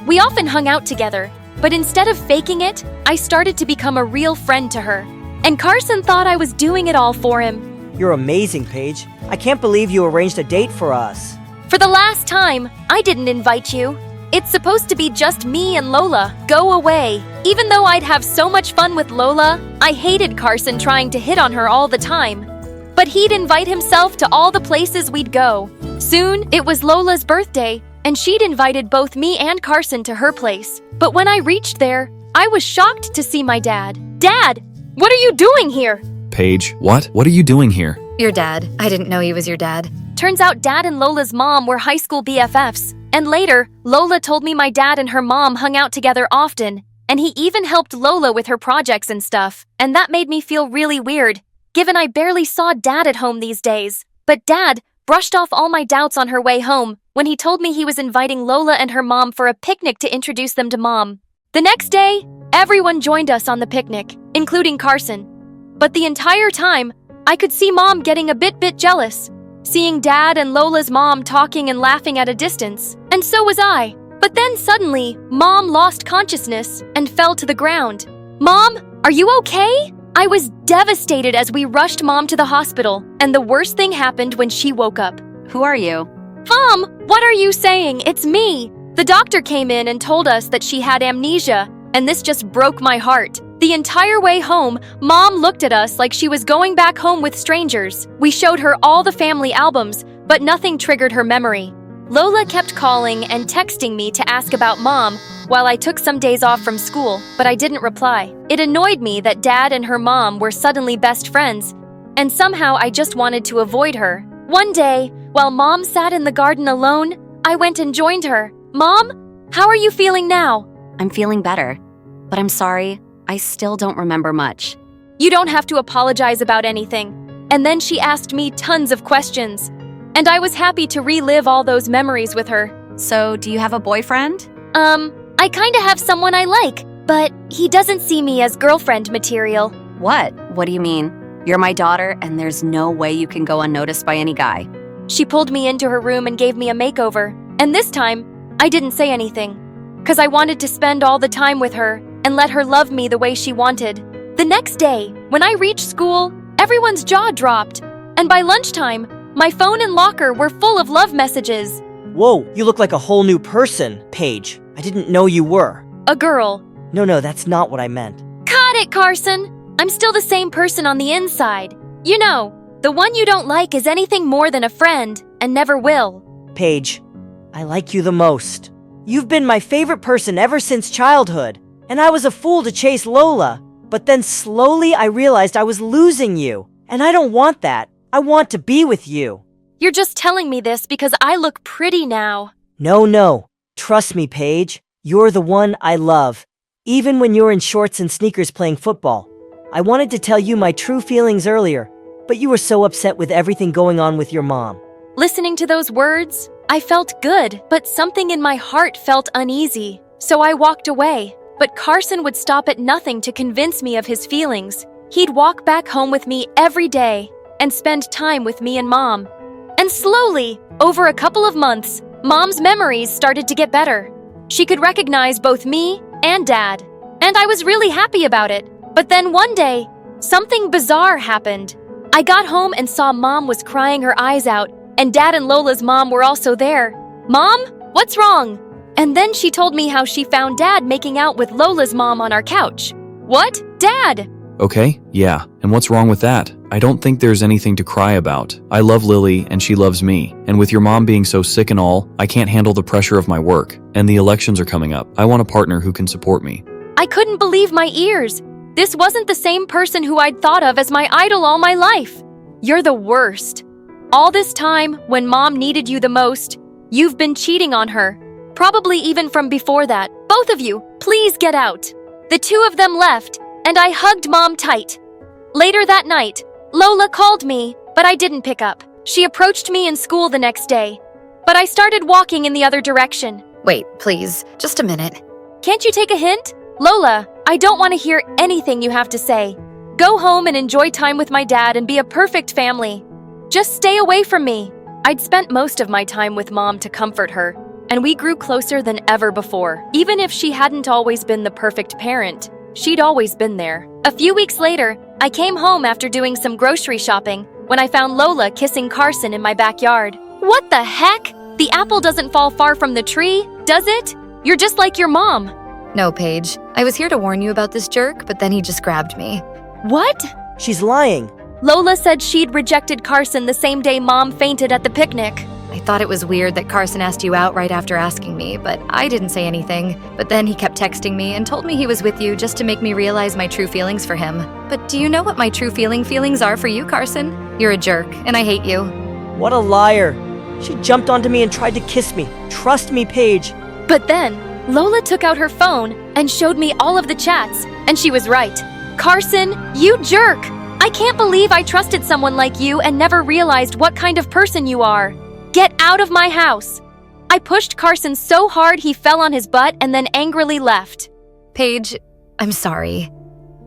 We often hung out together, but instead of faking it, I started to become a real friend to her. And Carson thought I was doing it all for him. You're amazing, Paige. I can't believe you arranged a date for us. For the last time, I didn't invite you. It's supposed to be just me and Lola. Go away. Even though I'd have so much fun with Lola, I hated Carson trying to hit on her all the time. But he'd invite himself to all the places we'd go. Soon, it was Lola's birthday, and she'd invited both me and Carson to her place. But when I reached there, I was shocked to see my dad. Dad! What are you doing here? Paige, what? What are you doing here? Your dad. I didn't know he was your dad. Turns out Dad and Lola's mom were high school BFFs. And later, Lola told me my dad and her mom hung out together often. And he even helped Lola with her projects and stuff. And that made me feel really weird, given I barely saw Dad at home these days. But Dad brushed off all my doubts on her way home when he told me he was inviting Lola and her mom for a picnic to introduce them to Mom. The next day, everyone joined us on the picnic, including Carson. But the entire time, I could see Mom getting a bit jealous, seeing Dad and Lola's mom talking and laughing at a distance, and so was I. But then suddenly, Mom lost consciousness and fell to the ground. Mom, are you okay? I was devastated as we rushed Mom to the hospital, and the worst thing happened when she woke up. Who are you? Mom, what are you saying? It's me. The doctor came in and told us that she had amnesia, and this just broke my heart. The entire way home, Mom looked at us like she was going back home with strangers. We showed her all the family albums, but nothing triggered her memory. Lola kept calling and texting me to ask about Mom while I took some days off from school, but I didn't reply. It annoyed me that Dad and her mom were suddenly best friends, and somehow I just wanted to avoid her. One day, while Mom sat in the garden alone, I went and joined her. Mom, how are you feeling now? I'm feeling better, but I'm sorry, I still don't remember much. You don't have to apologize about anything. And then she asked me tons of questions, and I was happy to relive all those memories with her. So, do you have a boyfriend? I kinda have someone I like, but he doesn't see me as girlfriend material. What? What do you mean? You're my daughter, and there's no way you can go unnoticed by any guy. She pulled me into her room and gave me a makeover. And this time, I didn't say anything, 'cause I wanted to spend all the time with her and let her love me the way she wanted. The next day, when I reached school, everyone's jaw dropped. And by lunchtime, my phone and locker were full of love messages. Whoa, you look like a whole new person, Paige. I didn't know you were. A girl. No, that's not what I meant. Cut it, Carson! I'm still the same person on the inside. You know, the one you don't like is anything more than a friend, and never will. Paige, I like you the most. You've been my favorite person ever since childhood, and I was a fool to chase Lola. But then slowly I realized I was losing you, and I don't want that. I want to be with you. You're just telling me this because I look pretty now. No. Trust me, Paige. You're the one I love. Even when you're in shorts and sneakers playing football. I wanted to tell you my true feelings earlier, but you were so upset with everything going on with your mom. Listening to those words, I felt good, but something in my heart felt uneasy. So I walked away. But Carson would stop at nothing to convince me of his feelings. He'd walk back home with me every day and spend time with me and Mom. And slowly, over a couple of months, Mom's memories started to get better. She could recognize both me and Dad, and I was really happy about it. But then one day, something bizarre happened. I got home and saw Mom was crying her eyes out, and Dad and Lola's mom were also there. "Mom, what's wrong?" And then she told me how she found Dad making out with Lola's mom on our couch. "What? Dad?" Okay, yeah, and what's wrong with that? I don't think there's anything to cry about. I love Lily and she loves me. And with your mom being so sick and all, I can't handle the pressure of my work. And the elections are coming up. I want a partner who can support me. I couldn't believe my ears. This wasn't the same person who I'd thought of as my idol all my life. You're the worst. All this time, when Mom needed you the most, you've been cheating on her. Probably even from before that. Both of you, please get out. The two of them left, and I hugged Mom tight. Later that night, Lola called me, but I didn't pick up. She approached me in school the next day, but I started walking in the other direction. Wait, please, just a minute. Can't you take a hint? Lola, I don't want to hear anything you have to say. Go home and enjoy time with my dad and be a perfect family. Just stay away from me. I'd spent most of my time with Mom to comfort her, and we grew closer than ever before. Even if she hadn't always been the perfect parent, she'd always been there. A few weeks later, I came home after doing some grocery shopping when I found Lola kissing Carson in my backyard. What the heck? The apple doesn't fall far from the tree, does it? You're just like your mom. No, Paige. I was here to warn you about this jerk, but then he just grabbed me. What? She's lying. Lola said she'd rejected Carson the same day Mom fainted at the picnic. I thought it was weird that Carson asked you out right after asking me, but I didn't say anything. But then he kept texting me and told me he was with you just to make me realize my true feelings for him. But do you know what my true feelings are for you, Carson? You're a jerk, and I hate you. What a liar. She jumped onto me and tried to kiss me. Trust me, Paige. But then, Lola took out her phone and showed me all of the chats, and she was right. Carson, you jerk! I can't believe I trusted someone like you and never realized what kind of person you are. Get out of my house! I pushed Carson so hard he fell on his butt and then angrily left. Paige, I'm sorry.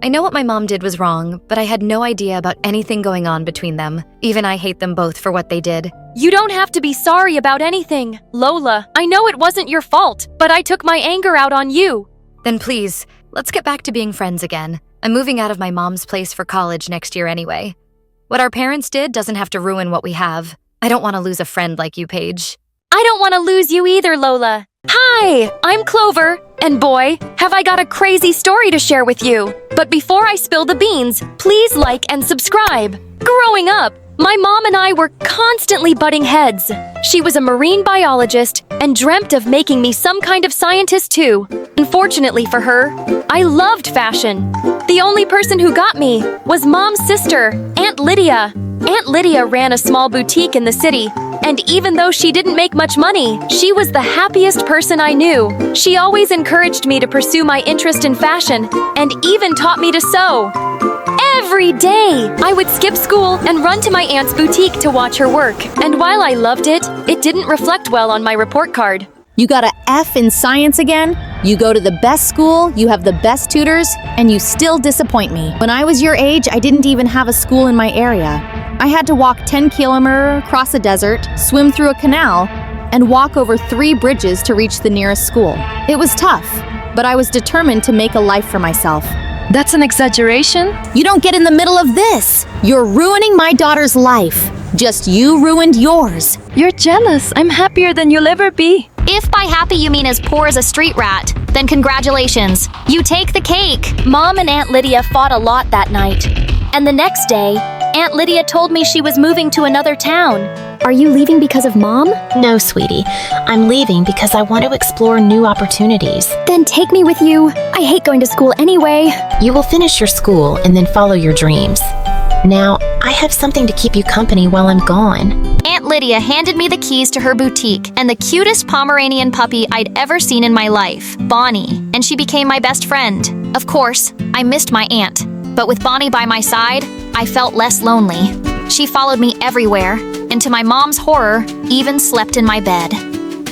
I know what my mom did was wrong, but I had no idea about anything going on between them. Even I hate them both for what they did. You don't have to be sorry about anything, Lola. I know it wasn't your fault, but I took my anger out on you. Then please, let's get back to being friends again. I'm moving out of my mom's place for college next year anyway. What our parents did doesn't have to ruin what we have. I don't want to lose a friend like you, Paige. I don't want to lose you either, Lola. Hi, I'm Clover, and boy, have I got a crazy story to share with you. But before I spill the beans, please like and subscribe. Growing up, my mom and I were constantly butting heads. She was a marine biologist and dreamt of making me some kind of scientist too. Unfortunately for her, I loved fashion. The only person who got me was Mom's sister, Aunt Lydia. Aunt Lydia ran a small boutique in the city, and even though she didn't make much money, she was the happiest person I knew. She always encouraged me to pursue my interest in fashion, and even taught me to sew. Every day, I would skip school and run to my aunt's boutique to watch her work. And while I loved it, it didn't reflect well on my report card. You got a F in science again? You go to the best school, you have the best tutors, and you still disappoint me. When I was your age, I didn't even have a school in my area. I had to walk 10 kilometers, cross a desert, swim through a canal, and walk over 3 bridges to reach the nearest school. It was tough, but I was determined to make a life for myself. That's an exaggeration. You don't get in the middle of this. You're ruining my daughter's life. Just you ruined yours. You're jealous. I'm happier than you'll ever be. If by happy you mean as poor as a street rat, then congratulations. You take the cake. Mom and Aunt Lydia fought a lot that night. And the next day, Aunt Lydia told me she was moving to another town. Are you leaving because of Mom? No, sweetie. I'm leaving because I want to explore new opportunities. Then take me with you. I hate going to school anyway. You will finish your school and then follow your dreams. Now, I have something to keep you company while I'm gone. Aunt Lydia handed me the keys to her boutique and the cutest Pomeranian puppy I'd ever seen in my life, Bonnie, and she became my best friend. Of course, I missed my aunt, but with Bonnie by my side, I felt less lonely. She followed me everywhere, and to my mom's horror, even slept in my bed.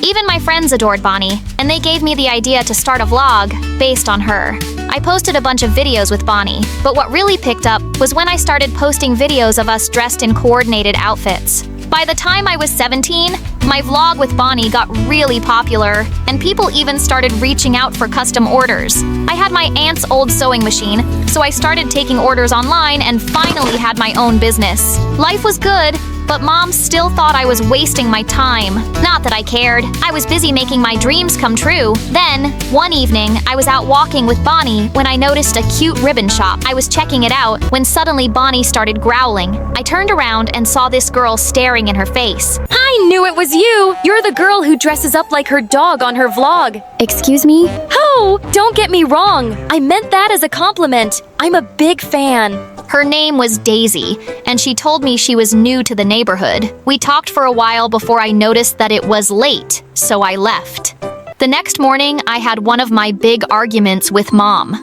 Even my friends adored Bonnie, and they gave me the idea to start a vlog based on her. I posted a bunch of videos with Bonnie, but what really picked up was when I started posting videos of us dressed in coordinated outfits. By the time I was 17, my vlog with Bonnie got really popular, and people even started reaching out for custom orders. I had my aunt's old sewing machine, so I started taking orders online and finally had my own business. Life was good, but Mom still thought I was wasting my time. Not that I cared. I was busy making my dreams come true. Then, one evening, I was out walking with Bonnie when I noticed a cute ribbon shop. I was checking it out when suddenly Bonnie started growling. I turned around and saw this girl staring in her face. I knew it was you! You're the girl who dresses up like her dog on her vlog. Excuse me? Oh, don't get me wrong. I meant that as a compliment. I'm a big fan. Her name was Daisy, and she told me she was new to the neighborhood. We talked for a while before I noticed that it was late, so I left. The next morning, I had one of my big arguments with Mom.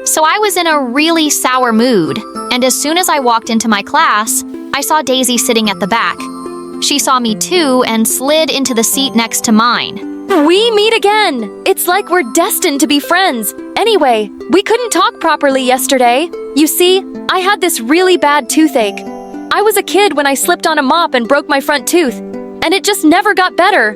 So I was in a really sour mood, and as soon as I walked into my class, I saw Daisy sitting at the back. She saw me too and slid into the seat next to mine. We meet again! It's like we're destined to be friends. Anyway, we couldn't talk properly yesterday. You see, I had this really bad toothache. I was a kid when I slipped on a mop and broke my front tooth, and it just never got better.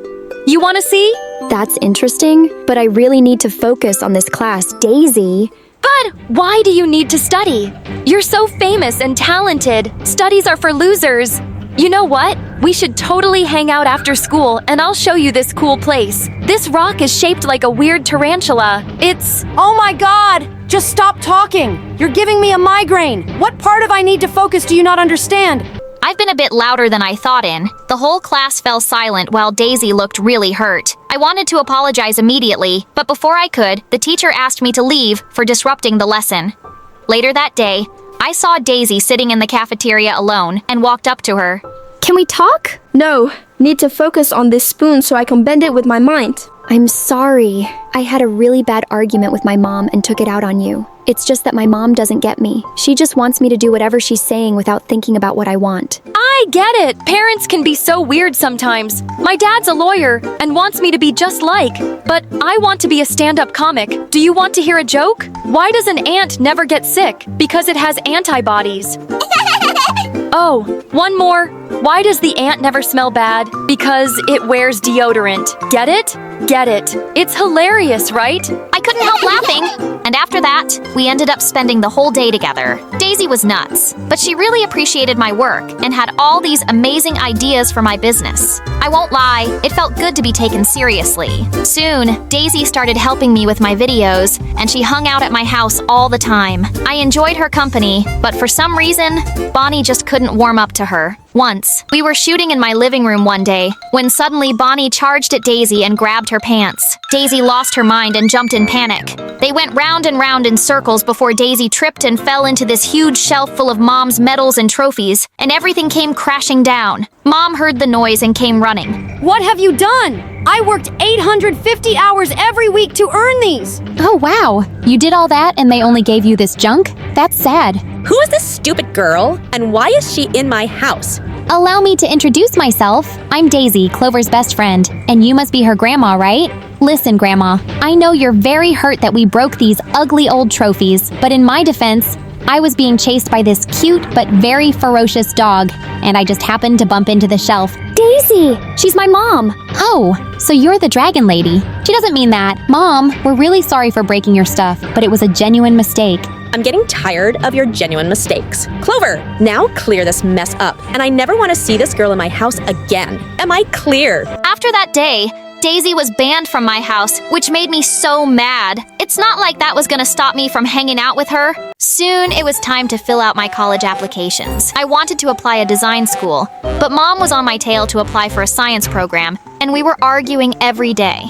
You want to see? That's interesting, but I really need to focus on this class, Daisy. But why do you need to study? You're so famous and talented. Studies are for losers. You know what? We should totally hang out after school, and I'll show you this cool place. This rock is shaped like a weird tarantula. It's... Oh my god! Just stop talking! You're giving me a migraine! What part of I need to focus do you not understand? I've been a bit louder than I thought in. The whole class fell silent while Daisy looked really hurt. I wanted to apologize immediately, but before I could, the teacher asked me to leave for disrupting the lesson. Later that day, I saw Daisy sitting in the cafeteria alone and walked up to her. Can we talk? No. Need to focus on this spoon so I can bend it with my mind. I'm sorry. I had a really bad argument with my mom and took it out on you. It's just that my mom doesn't get me. She just wants me to do whatever she's saying without thinking about what I want. I get it! Parents can be so weird sometimes. My dad's a lawyer and wants me to be just like, but I want to be a stand-up comic. Do you want to hear a joke? Why does an ant never get sick? Because it has antibodies. Oh, one more. Why does the ant never smell bad? Because it wears deodorant. Get it? Get it. It's hilarious, right? I couldn't help laughing. And after that, we ended up spending the whole day together. Daisy was nuts, but she really appreciated my work and had all these amazing ideas for my business. I won't lie, it felt good to be taken seriously. Soon, Daisy started helping me with my videos, and she hung out at my house all the time. I enjoyed her company, but for some reason, Bonnie just couldn't warm up to her. Once, we were shooting in my living room one day, when suddenly Bonnie charged at Daisy and grabbed her pants. Daisy lost her mind and jumped in panic. They went round and round in circles before Daisy tripped and fell into this huge shelf full of Mom's medals and trophies, and everything came crashing down. Mom heard the noise and came running. What have you done? I worked 850 hours every week to earn these! Oh wow, you did all that and they only gave you this junk? That's sad. Who is this stupid girl, and why is she in my house? Allow me to introduce myself. I'm Daisy, Clover's best friend, and you must be her grandma, right? Listen, Grandma, I know you're very hurt that we broke these ugly old trophies, but in my defense, I was being chased by this cute but very ferocious dog, and I just happened to bump into the shelf. Daisy! She's my mom! Oh, so you're the dragon lady. She doesn't mean that. Mom, we're really sorry for breaking your stuff, but it was a genuine mistake. I'm getting tired of your genuine mistakes. Clover, now clear this mess up, and I never want to see this girl in my house again. Am I clear? After that day, Daisy was banned from my house, which made me so mad. It's not like that was gonna stop me from hanging out with her. Soon, it was time to fill out my college applications. I wanted to apply a design school, but Mom was on my tail to apply for a science program, and we were arguing every day.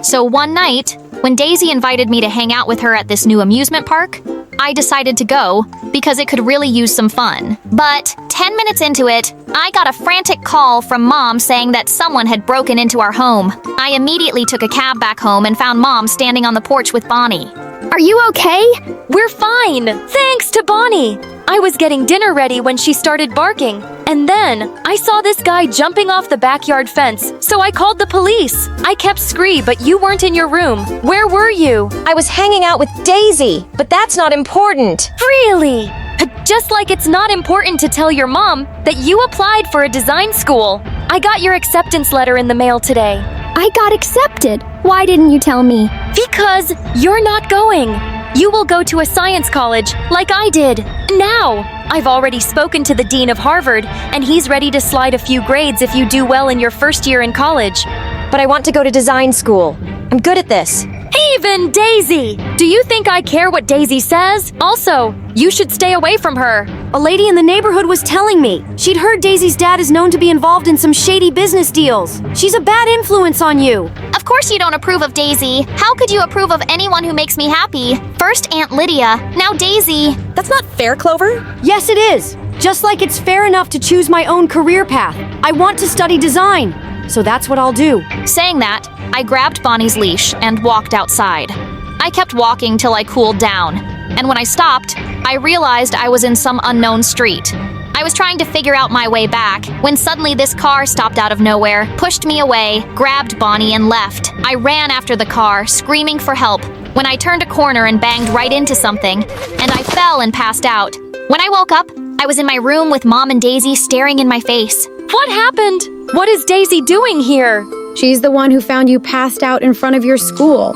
So one night, when Daisy invited me to hang out with her at this new amusement park, I decided to go because it could really use some fun. But 10 minutes into it, I got a frantic call from Mom saying that someone had broken into our home. I immediately took a cab back home and found Mom standing on the porch with Bonnie. Are you okay? We're fine, thanks to Bonnie. I was getting dinner ready when she started barking, and then I saw this guy jumping off the backyard fence, so I called the police. I kept screaming, but you weren't in your room. Where were you? I was hanging out with Daisy, but that's not important. Really? Just like it's not important to tell your mom that you applied for a design school. I got your acceptance letter in the mail today. I got accepted. Why didn't you tell me? Because you're not going. You will go to a science college like I did. Now, I've already spoken to the dean of Harvard, and he's ready to slide a few grades if you do well in your first year in college. But I want to go to design school. I'm good at this. Even Daisy! Do you think I care what Daisy says? Also, you should stay away from her. A lady in the neighborhood was telling me she'd heard Daisy's dad is known to be involved in some shady business deals. She's a bad influence on you. Of course you don't approve of Daisy. How could you approve of anyone who makes me happy? First Aunt Lydia, now Daisy. That's not fair, Clover. Yes, it is. Just like it's fair enough to choose my own career path. I want to study design, so that's what I'll do. Saying that, I grabbed Bonnie's leash and walked outside. I kept walking till I cooled down, and when I stopped, I realized I was in some unknown street. I was trying to figure out my way back when suddenly this car stopped out of nowhere, pushed me away, grabbed Bonnie, and left. I ran after the car, screaming for help, when I turned a corner and banged right into something, and I fell and passed out. When I woke up, I was in my room with Mom and Daisy staring in my face. What happened? What is Daisy doing here? She's the one who found you passed out in front of your school.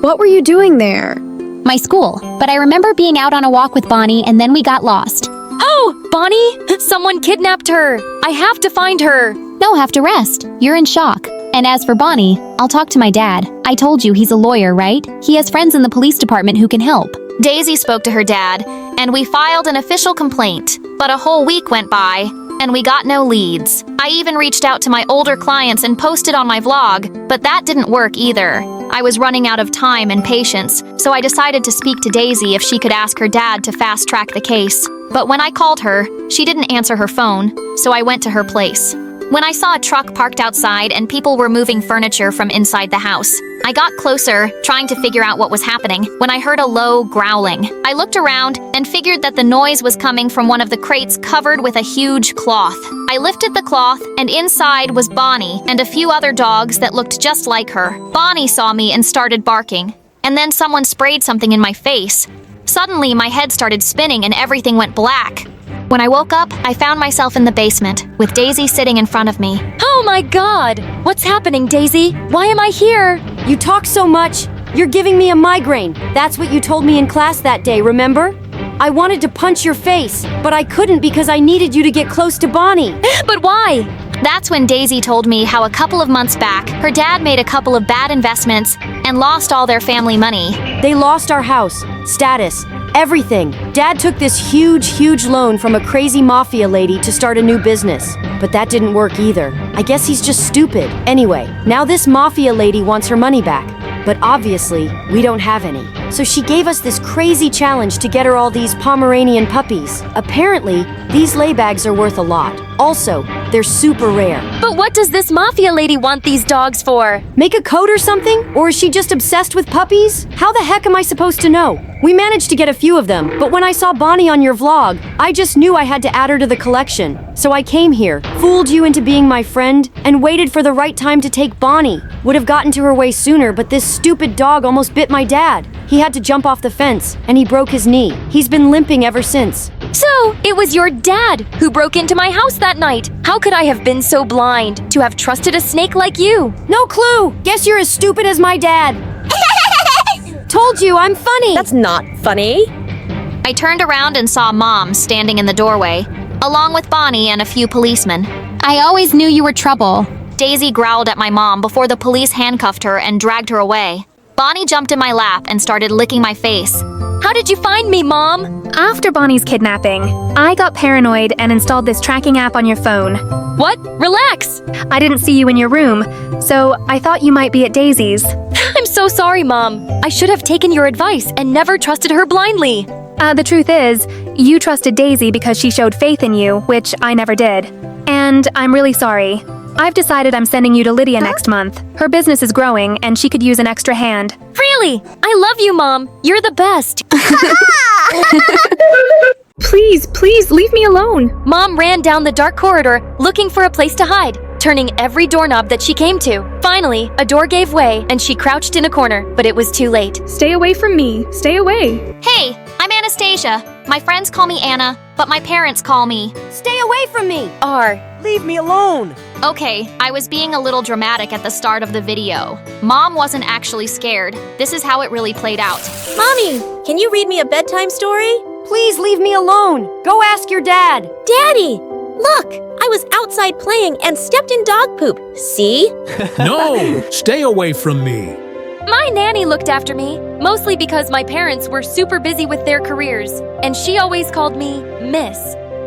What were you doing there? My school, but I remember being out on a walk with Bonnie and then we got lost. Oh, Bonnie! Someone kidnapped her! I have to find her! No, have to rest. You're in shock. And as for Bonnie, I'll talk to my dad. I told you he's a lawyer, right? He has friends in the police department who can help. Daisy spoke to her dad, and we filed an official complaint. But a whole week went by, and we got no leads. I even reached out to my older clients and posted on my vlog, but that didn't work either. I was running out of time and patience, so I decided to speak to Daisy if she could ask her dad to fast-track the case. But when I called her, she didn't answer her phone, so I went to her place. When I saw a truck parked outside and people were moving furniture from inside the house, I got closer, trying to figure out what was happening, when I heard a low growling. I looked around and figured that the noise was coming from one of the crates covered with a huge cloth. I lifted the cloth, and inside was Bonnie and a few other dogs that looked just like her. Bonnie saw me and started barking, and then someone sprayed something in my face. Suddenly, my head started spinning and everything went black. When I woke up, I found myself in the basement, with Daisy sitting in front of me. Oh my God! What's happening, Daisy? Why am I here? You talk so much. You're giving me a migraine. That's what you told me in class that day, remember? I wanted to punch your face, but I couldn't because I needed you to get close to Bonnie. But why? That's when Daisy told me how a couple of months back, her dad made a couple of bad investments and lost all their family money. They lost our house, status, everything. Dad took this huge loan from a crazy mafia lady to start a new business. But that didn't work either. I guess he's just stupid. Anyway, now this mafia lady wants her money back. But obviously, we don't have any. So she gave us this crazy challenge to get her all these Pomeranian puppies. Apparently, these laybags are worth a lot. Also, they're super rare. But what does this mafia lady want these dogs for? Make a coat or something? Or is she just obsessed with puppies? How the heck am I supposed to know? We managed to get a few of them, but when I saw Bonnie on your vlog, I just knew I had to add her to the collection. So I came here, fooled you into being my friend, and waited for the right time to take Bonnie. Would have gotten to her way sooner, but this stupid dog almost bit my dad. He had to jump off the fence, and he broke his knee. He's been limping ever since. So, it was your dad who broke into my house that night. How could I have been so blind to have trusted a snake like you? No clue! Guess you're as stupid as my dad. Told you, I'm funny! That's not funny. I turned around and saw Mom standing in the doorway, along with Bonnie and a few policemen. I always knew you were trouble. Daisy growled at my mom before the police handcuffed her and dragged her away. Bonnie jumped in my lap and started licking my face. How did you find me, Mom? After Bonnie's kidnapping, I got paranoid and installed this tracking app on your phone. What? Relax! I didn't see you in your room, so I thought you might be at Daisy's. I'm so sorry, Mom. I should have taken your advice and never trusted her blindly. The truth is, you trusted Daisy because she showed faith in you, which I never did. And I'm really sorry. I've decided I'm sending you to Lydia next month. Her business is growing, and she could use an extra hand. Really? I love you, Mom. You're the best. Please, leave me alone. Mom ran down the dark corridor looking for a place to hide, turning every doorknob that she came to. Finally, a door gave way and she crouched in a corner, but it was too late. Stay away from me. Stay away. Hey, I'm Anastasia. My friends call me Anna, but my parents call me. Stay away from me! R. Leave me alone! Okay, I was being a little dramatic at the start of the video. Mom wasn't actually scared. This is how it really played out. Mommy, can you read me a bedtime story? Please leave me alone! Go ask your dad! Daddy! Look, I was outside playing and stepped in dog poop. See? No! Stay away from me! My nanny looked after me, mostly because my parents were super busy with their careers, and she always called me Miss.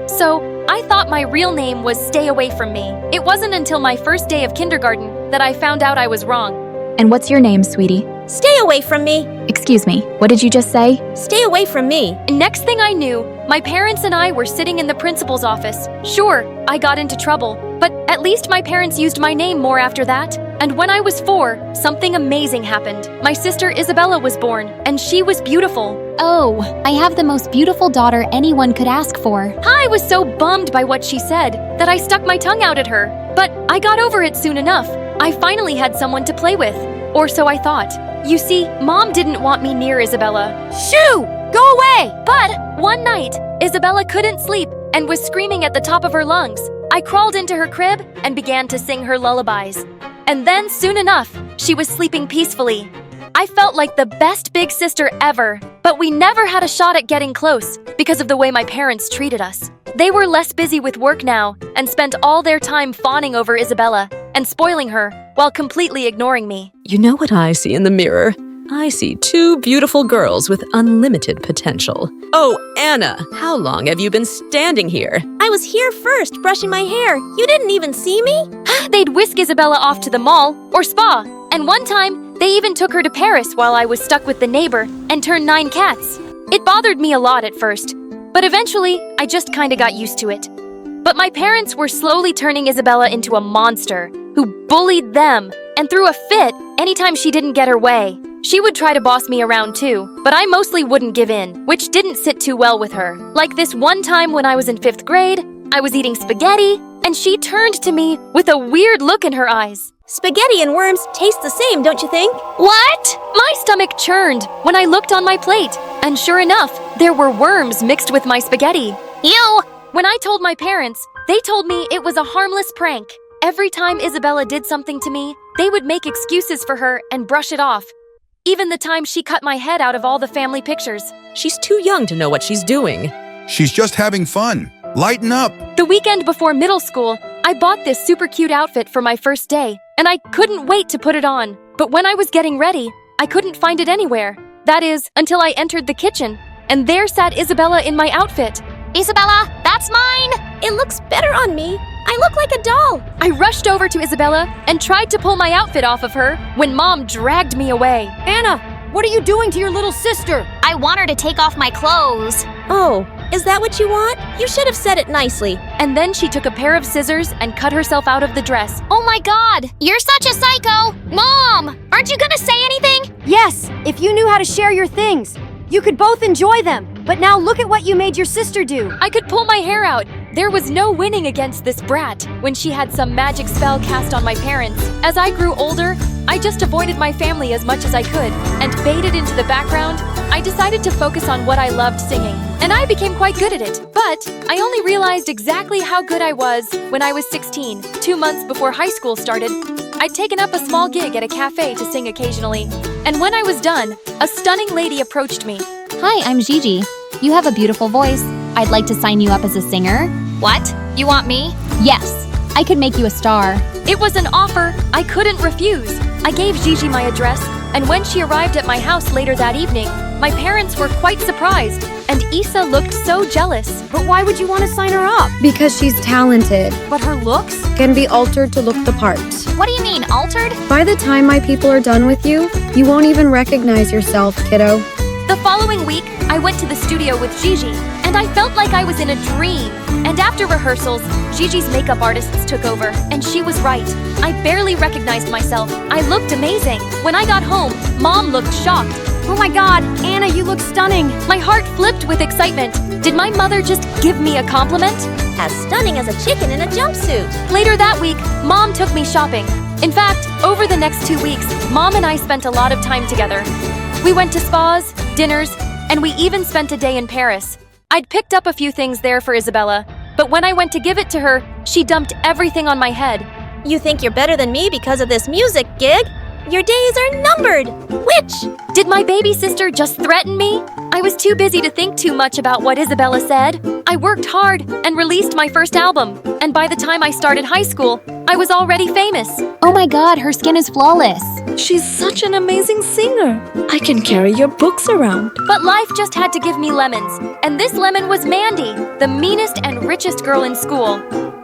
So, I thought my real name was Stay Away From Me. It wasn't until my first day of kindergarten that I found out I was wrong. And what's your name, sweetie? Stay away from me. Excuse me, what did you just say? Stay away from me. Next thing I knew, my parents and I were sitting in the principal's office. Sure, I got into trouble, but at least my parents used my name more after that. And when I was 4, something amazing happened. My sister Isabella was born, and she was beautiful. Oh, I have the most beautiful daughter anyone could ask for. I was so bummed by what she said that I stuck my tongue out at her. But I got over it soon enough. I finally had someone to play with. Or so I thought. You see, Mom didn't want me near Isabella. Shoo! Go away! But one night, Isabella couldn't sleep and was screaming at the top of her lungs. I crawled into her crib and began to sing her lullabies. And then, soon enough, she was sleeping peacefully. I felt like the best big sister ever, but we never had a shot at getting close because of the way my parents treated us. They were less busy with work now and spent all their time fawning over Isabella and spoiling her while completely ignoring me. You know what I see in the mirror? I see 2 beautiful girls with unlimited potential. Oh, Anna, how long have you been standing here? I was here first, brushing my hair. You didn't even see me? They'd whisk Isabella off to the mall or spa, and one time they even took her to Paris while I was stuck with the neighbor and turned 9 cats. It bothered me a lot at first, but eventually I just kinda got used to it. But my parents were slowly turning Isabella into a monster who bullied them and threw a fit anytime she didn't get her way. She would try to boss me around too, but I mostly wouldn't give in, which didn't sit too well with her. Like this one time when I was in 5th grade, I was eating spaghetti, and she turned to me with a weird look in her eyes. Spaghetti and worms taste the same, don't you think? What? My stomach churned when I looked on my plate, and sure enough, there were worms mixed with my spaghetti. Ew! When I told my parents, they told me it was a harmless prank. Every time Isabella did something to me, they would make excuses for her and brush it off. Even the time she cut my head out of all the family pictures. She's too young to know what she's doing. She's just having fun. Lighten up. The weekend before middle school, I bought this super cute outfit for my first day, and I couldn't wait to put it on. But when I was getting ready, I couldn't find it anywhere. That is, until I entered the kitchen, and there sat Isabella in my outfit. Isabella, that's mine! It looks better on me. I look like a doll. I rushed over to Isabella and tried to pull my outfit off of her when Mom dragged me away. Anna, what are you doing to your little sister? I want her to take off my clothes. Oh, is that what you want? You should have said it nicely. And then she took a pair of scissors and cut herself out of the dress. Oh my God, you're such a psycho! Mom, aren't you gonna say anything? Yes, if you knew how to share your things, you could both enjoy them. But now look at what you made your sister do. I could pull my hair out. There was no winning against this brat when she had some magic spell cast on my parents. As I grew older, I just avoided my family as much as I could and faded into the background. I decided to focus on what I loved singing, and I became quite good at it. But I only realized exactly how good I was when I was 16, 2 months before high school started. I'd taken up a small gig at a cafe to sing occasionally, and when I was done, a stunning lady approached me. Hi, I'm Gigi. You have a beautiful voice. I'd like to sign you up as a singer. What? You want me? Yes, I could make you a star. It was an offer I couldn't refuse. I gave Gigi my address, and when she arrived at my house later that evening, my parents were quite surprised, and Issa looked so jealous. But why would you want to sign her up? Because she's talented. But her looks? Can be altered to look the part. What do you mean, altered? By the time my people are done with you, you won't even recognize yourself, kiddo. The following week, I went to the studio with Gigi, and I felt like I was in a dream. And after rehearsals, Gigi's makeup artists took over, and she was right. I barely recognized myself. I looked amazing. When I got home, Mom looked shocked. Oh my god, Anna, you look stunning. My heart flipped with excitement. Did my mother just give me a compliment? As stunning as a chicken in a jumpsuit. Later that week, Mom took me shopping. In fact, over the next 2 weeks, Mom and I spent a lot of time together. We went to spas, dinners, and we even spent a day in Paris. I'd picked up a few things there for Isabella, but when I went to give it to her, she dumped everything on my head. You think you're better than me because of this music gig? Your days are numbered! Witch! Did my baby sister just threaten me? I was too busy to think too much about what Isabella said. I worked hard and released my first album, and by the time I started high school, I was already famous. Oh my god, her skin is flawless. She's such an amazing singer. I can carry your books around. But life just had to give me lemons, and this lemon was Mandy, the meanest and richest girl in school.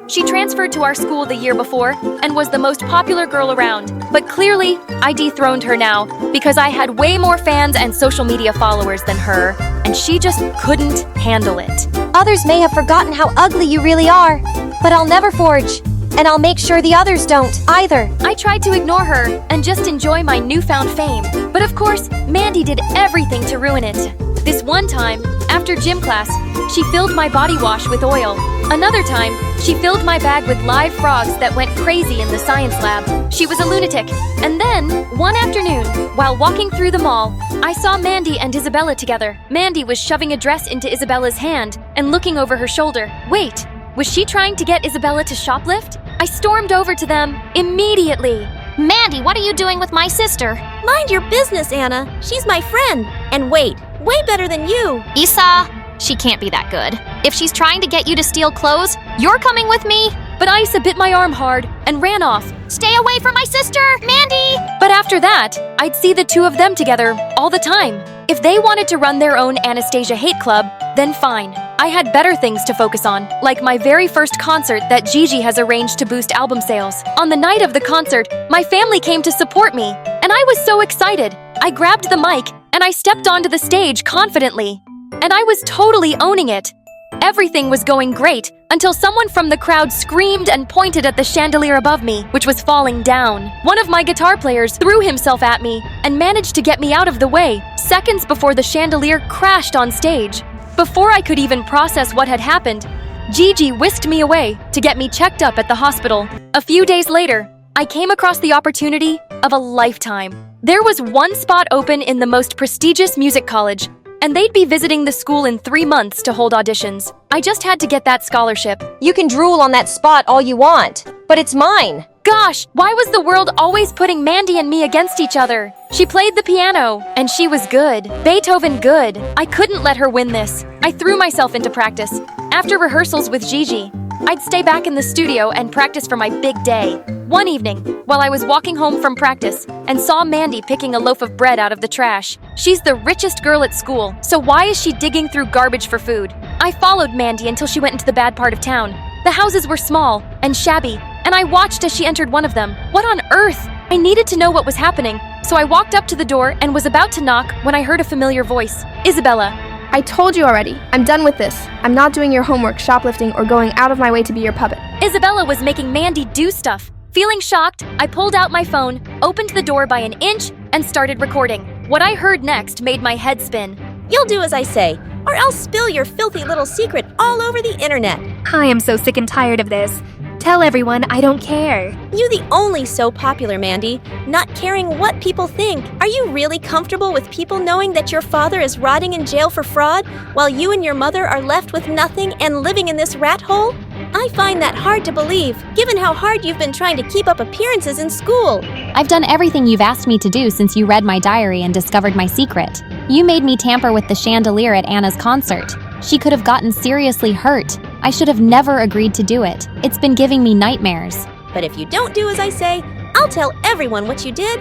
She transferred to our school the year before and was the most popular girl around. But clearly, I dethroned her now because I had way more fans and social media followers than her, and she just couldn't handle it. Others may have forgotten how ugly you really are, but I'll never forge. And I'll make sure the others don't, either. I tried to ignore her and just enjoy my newfound fame. But of course, Mandy did everything to ruin it. This one time, after gym class, she filled my body wash with oil. Another time, she filled my bag with live frogs that went crazy in the science lab. She was a lunatic. And then, one afternoon, while walking through the mall, I saw Mandy and Isabella together. Mandy was shoving a dress into Isabella's hand and looking over her shoulder. Wait, was she trying to get Isabella to shoplift? I stormed over to them immediately. Mandy, what are you doing with my sister? Mind your business, Anna. She's my friend. And wait, way better than you. Isa, she can't be that good. If she's trying to get you to steal clothes, you're coming with me? But Isa bit my arm hard and ran off. Stay away from my sister, Mandy! But after that, I'd see the two of them together all the time. If they wanted to run their own Anastasia hate club, then fine. I had better things to focus on, like my very first concert that Gigi has arranged to boost album sales. On the night of the concert, my family came to support me, and I was so excited. I grabbed the mic, and I stepped onto the stage confidently. And I was totally owning it. Everything was going great until someone from the crowd screamed and pointed at the chandelier above me, which was falling down. One of my guitar players threw himself at me and managed to get me out of the way, seconds before the chandelier crashed on stage. Before I could even process what had happened, Gigi whisked me away to get me checked up at the hospital. A few days later, I came across the opportunity of a lifetime. There was one spot open in the most prestigious music college, and they'd be visiting the school in 3 months to hold auditions. I just had to get that scholarship. You can drool on that spot all you want, but it's mine. Gosh, why was the world always putting Mandy and me against each other? She played the piano, and she was good. Beethoven good. I couldn't let her win this. I threw myself into practice. After rehearsals with Gigi, I'd stay back in the studio and practice for my big day. One evening, while I was walking home from practice and saw Mandy picking a loaf of bread out of the trash. She's the richest girl at school, so why is she digging through garbage for food? I followed Mandy until she went into the bad part of town. The houses were small and shabby, and I watched as she entered one of them. What on earth? I needed to know what was happening, so I walked up to the door and was about to knock when I heard a familiar voice. Isabella. I told you already. I'm done with this. I'm not doing your homework, shoplifting, or going out of my way to be your puppet. Isabella was making Mandy do stuff. Feeling shocked, I pulled out my phone, opened the door by an inch, and started recording. What I heard next made my head spin. You'll do as I say, or I'll spill your filthy little secret all over the internet. I am so sick and tired of this. Tell everyone I don't care. You the only so popular, Mandy, not caring what people think. Are you really comfortable with people knowing that your father is rotting in jail for fraud, while you and your mother are left with nothing and living in this rat hole? I find that hard to believe, given how hard you've been trying to keep up appearances in school. I've done everything you've asked me to do since you read my diary and discovered my secret. You made me tamper with the chandelier at Anna's concert. She could have gotten seriously hurt. I should have never agreed to do it. It's been giving me nightmares. But if you don't do as I say, I'll tell everyone what you did.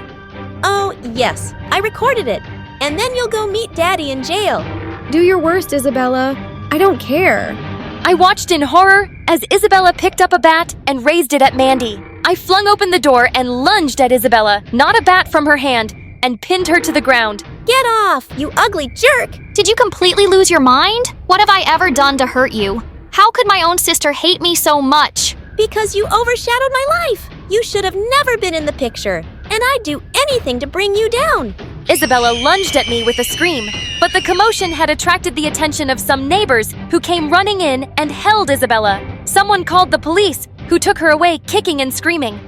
Oh, yes, I recorded it. And then you'll go meet Daddy in jail. Do your worst, Isabella. I don't care. I watched in horror as Isabella picked up a bat and raised it at Mandy. I flung open the door and lunged at Isabella, not a bat from her hand, and pinned her to the ground. Get off, you ugly jerk! Did you completely lose your mind? What have I ever done to hurt you? How could my own sister hate me so much? Because you overshadowed my life. You should have never been in the picture, and I'd do anything to bring you down. Isabella lunged at me with a scream, but the commotion had attracted the attention of some neighbors who came running in and held Isabella. Someone called the police, who took her away kicking and screaming.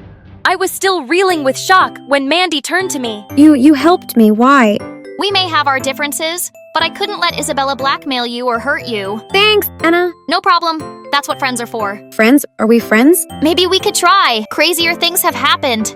I was still reeling with shock when Mandy turned to me. You helped me. Why? We may have our differences, but I couldn't let Isabella blackmail you or hurt you. Thanks, Anna. No problem. That's what friends are for. Friends? Are we friends? Maybe we could try. Crazier things have happened.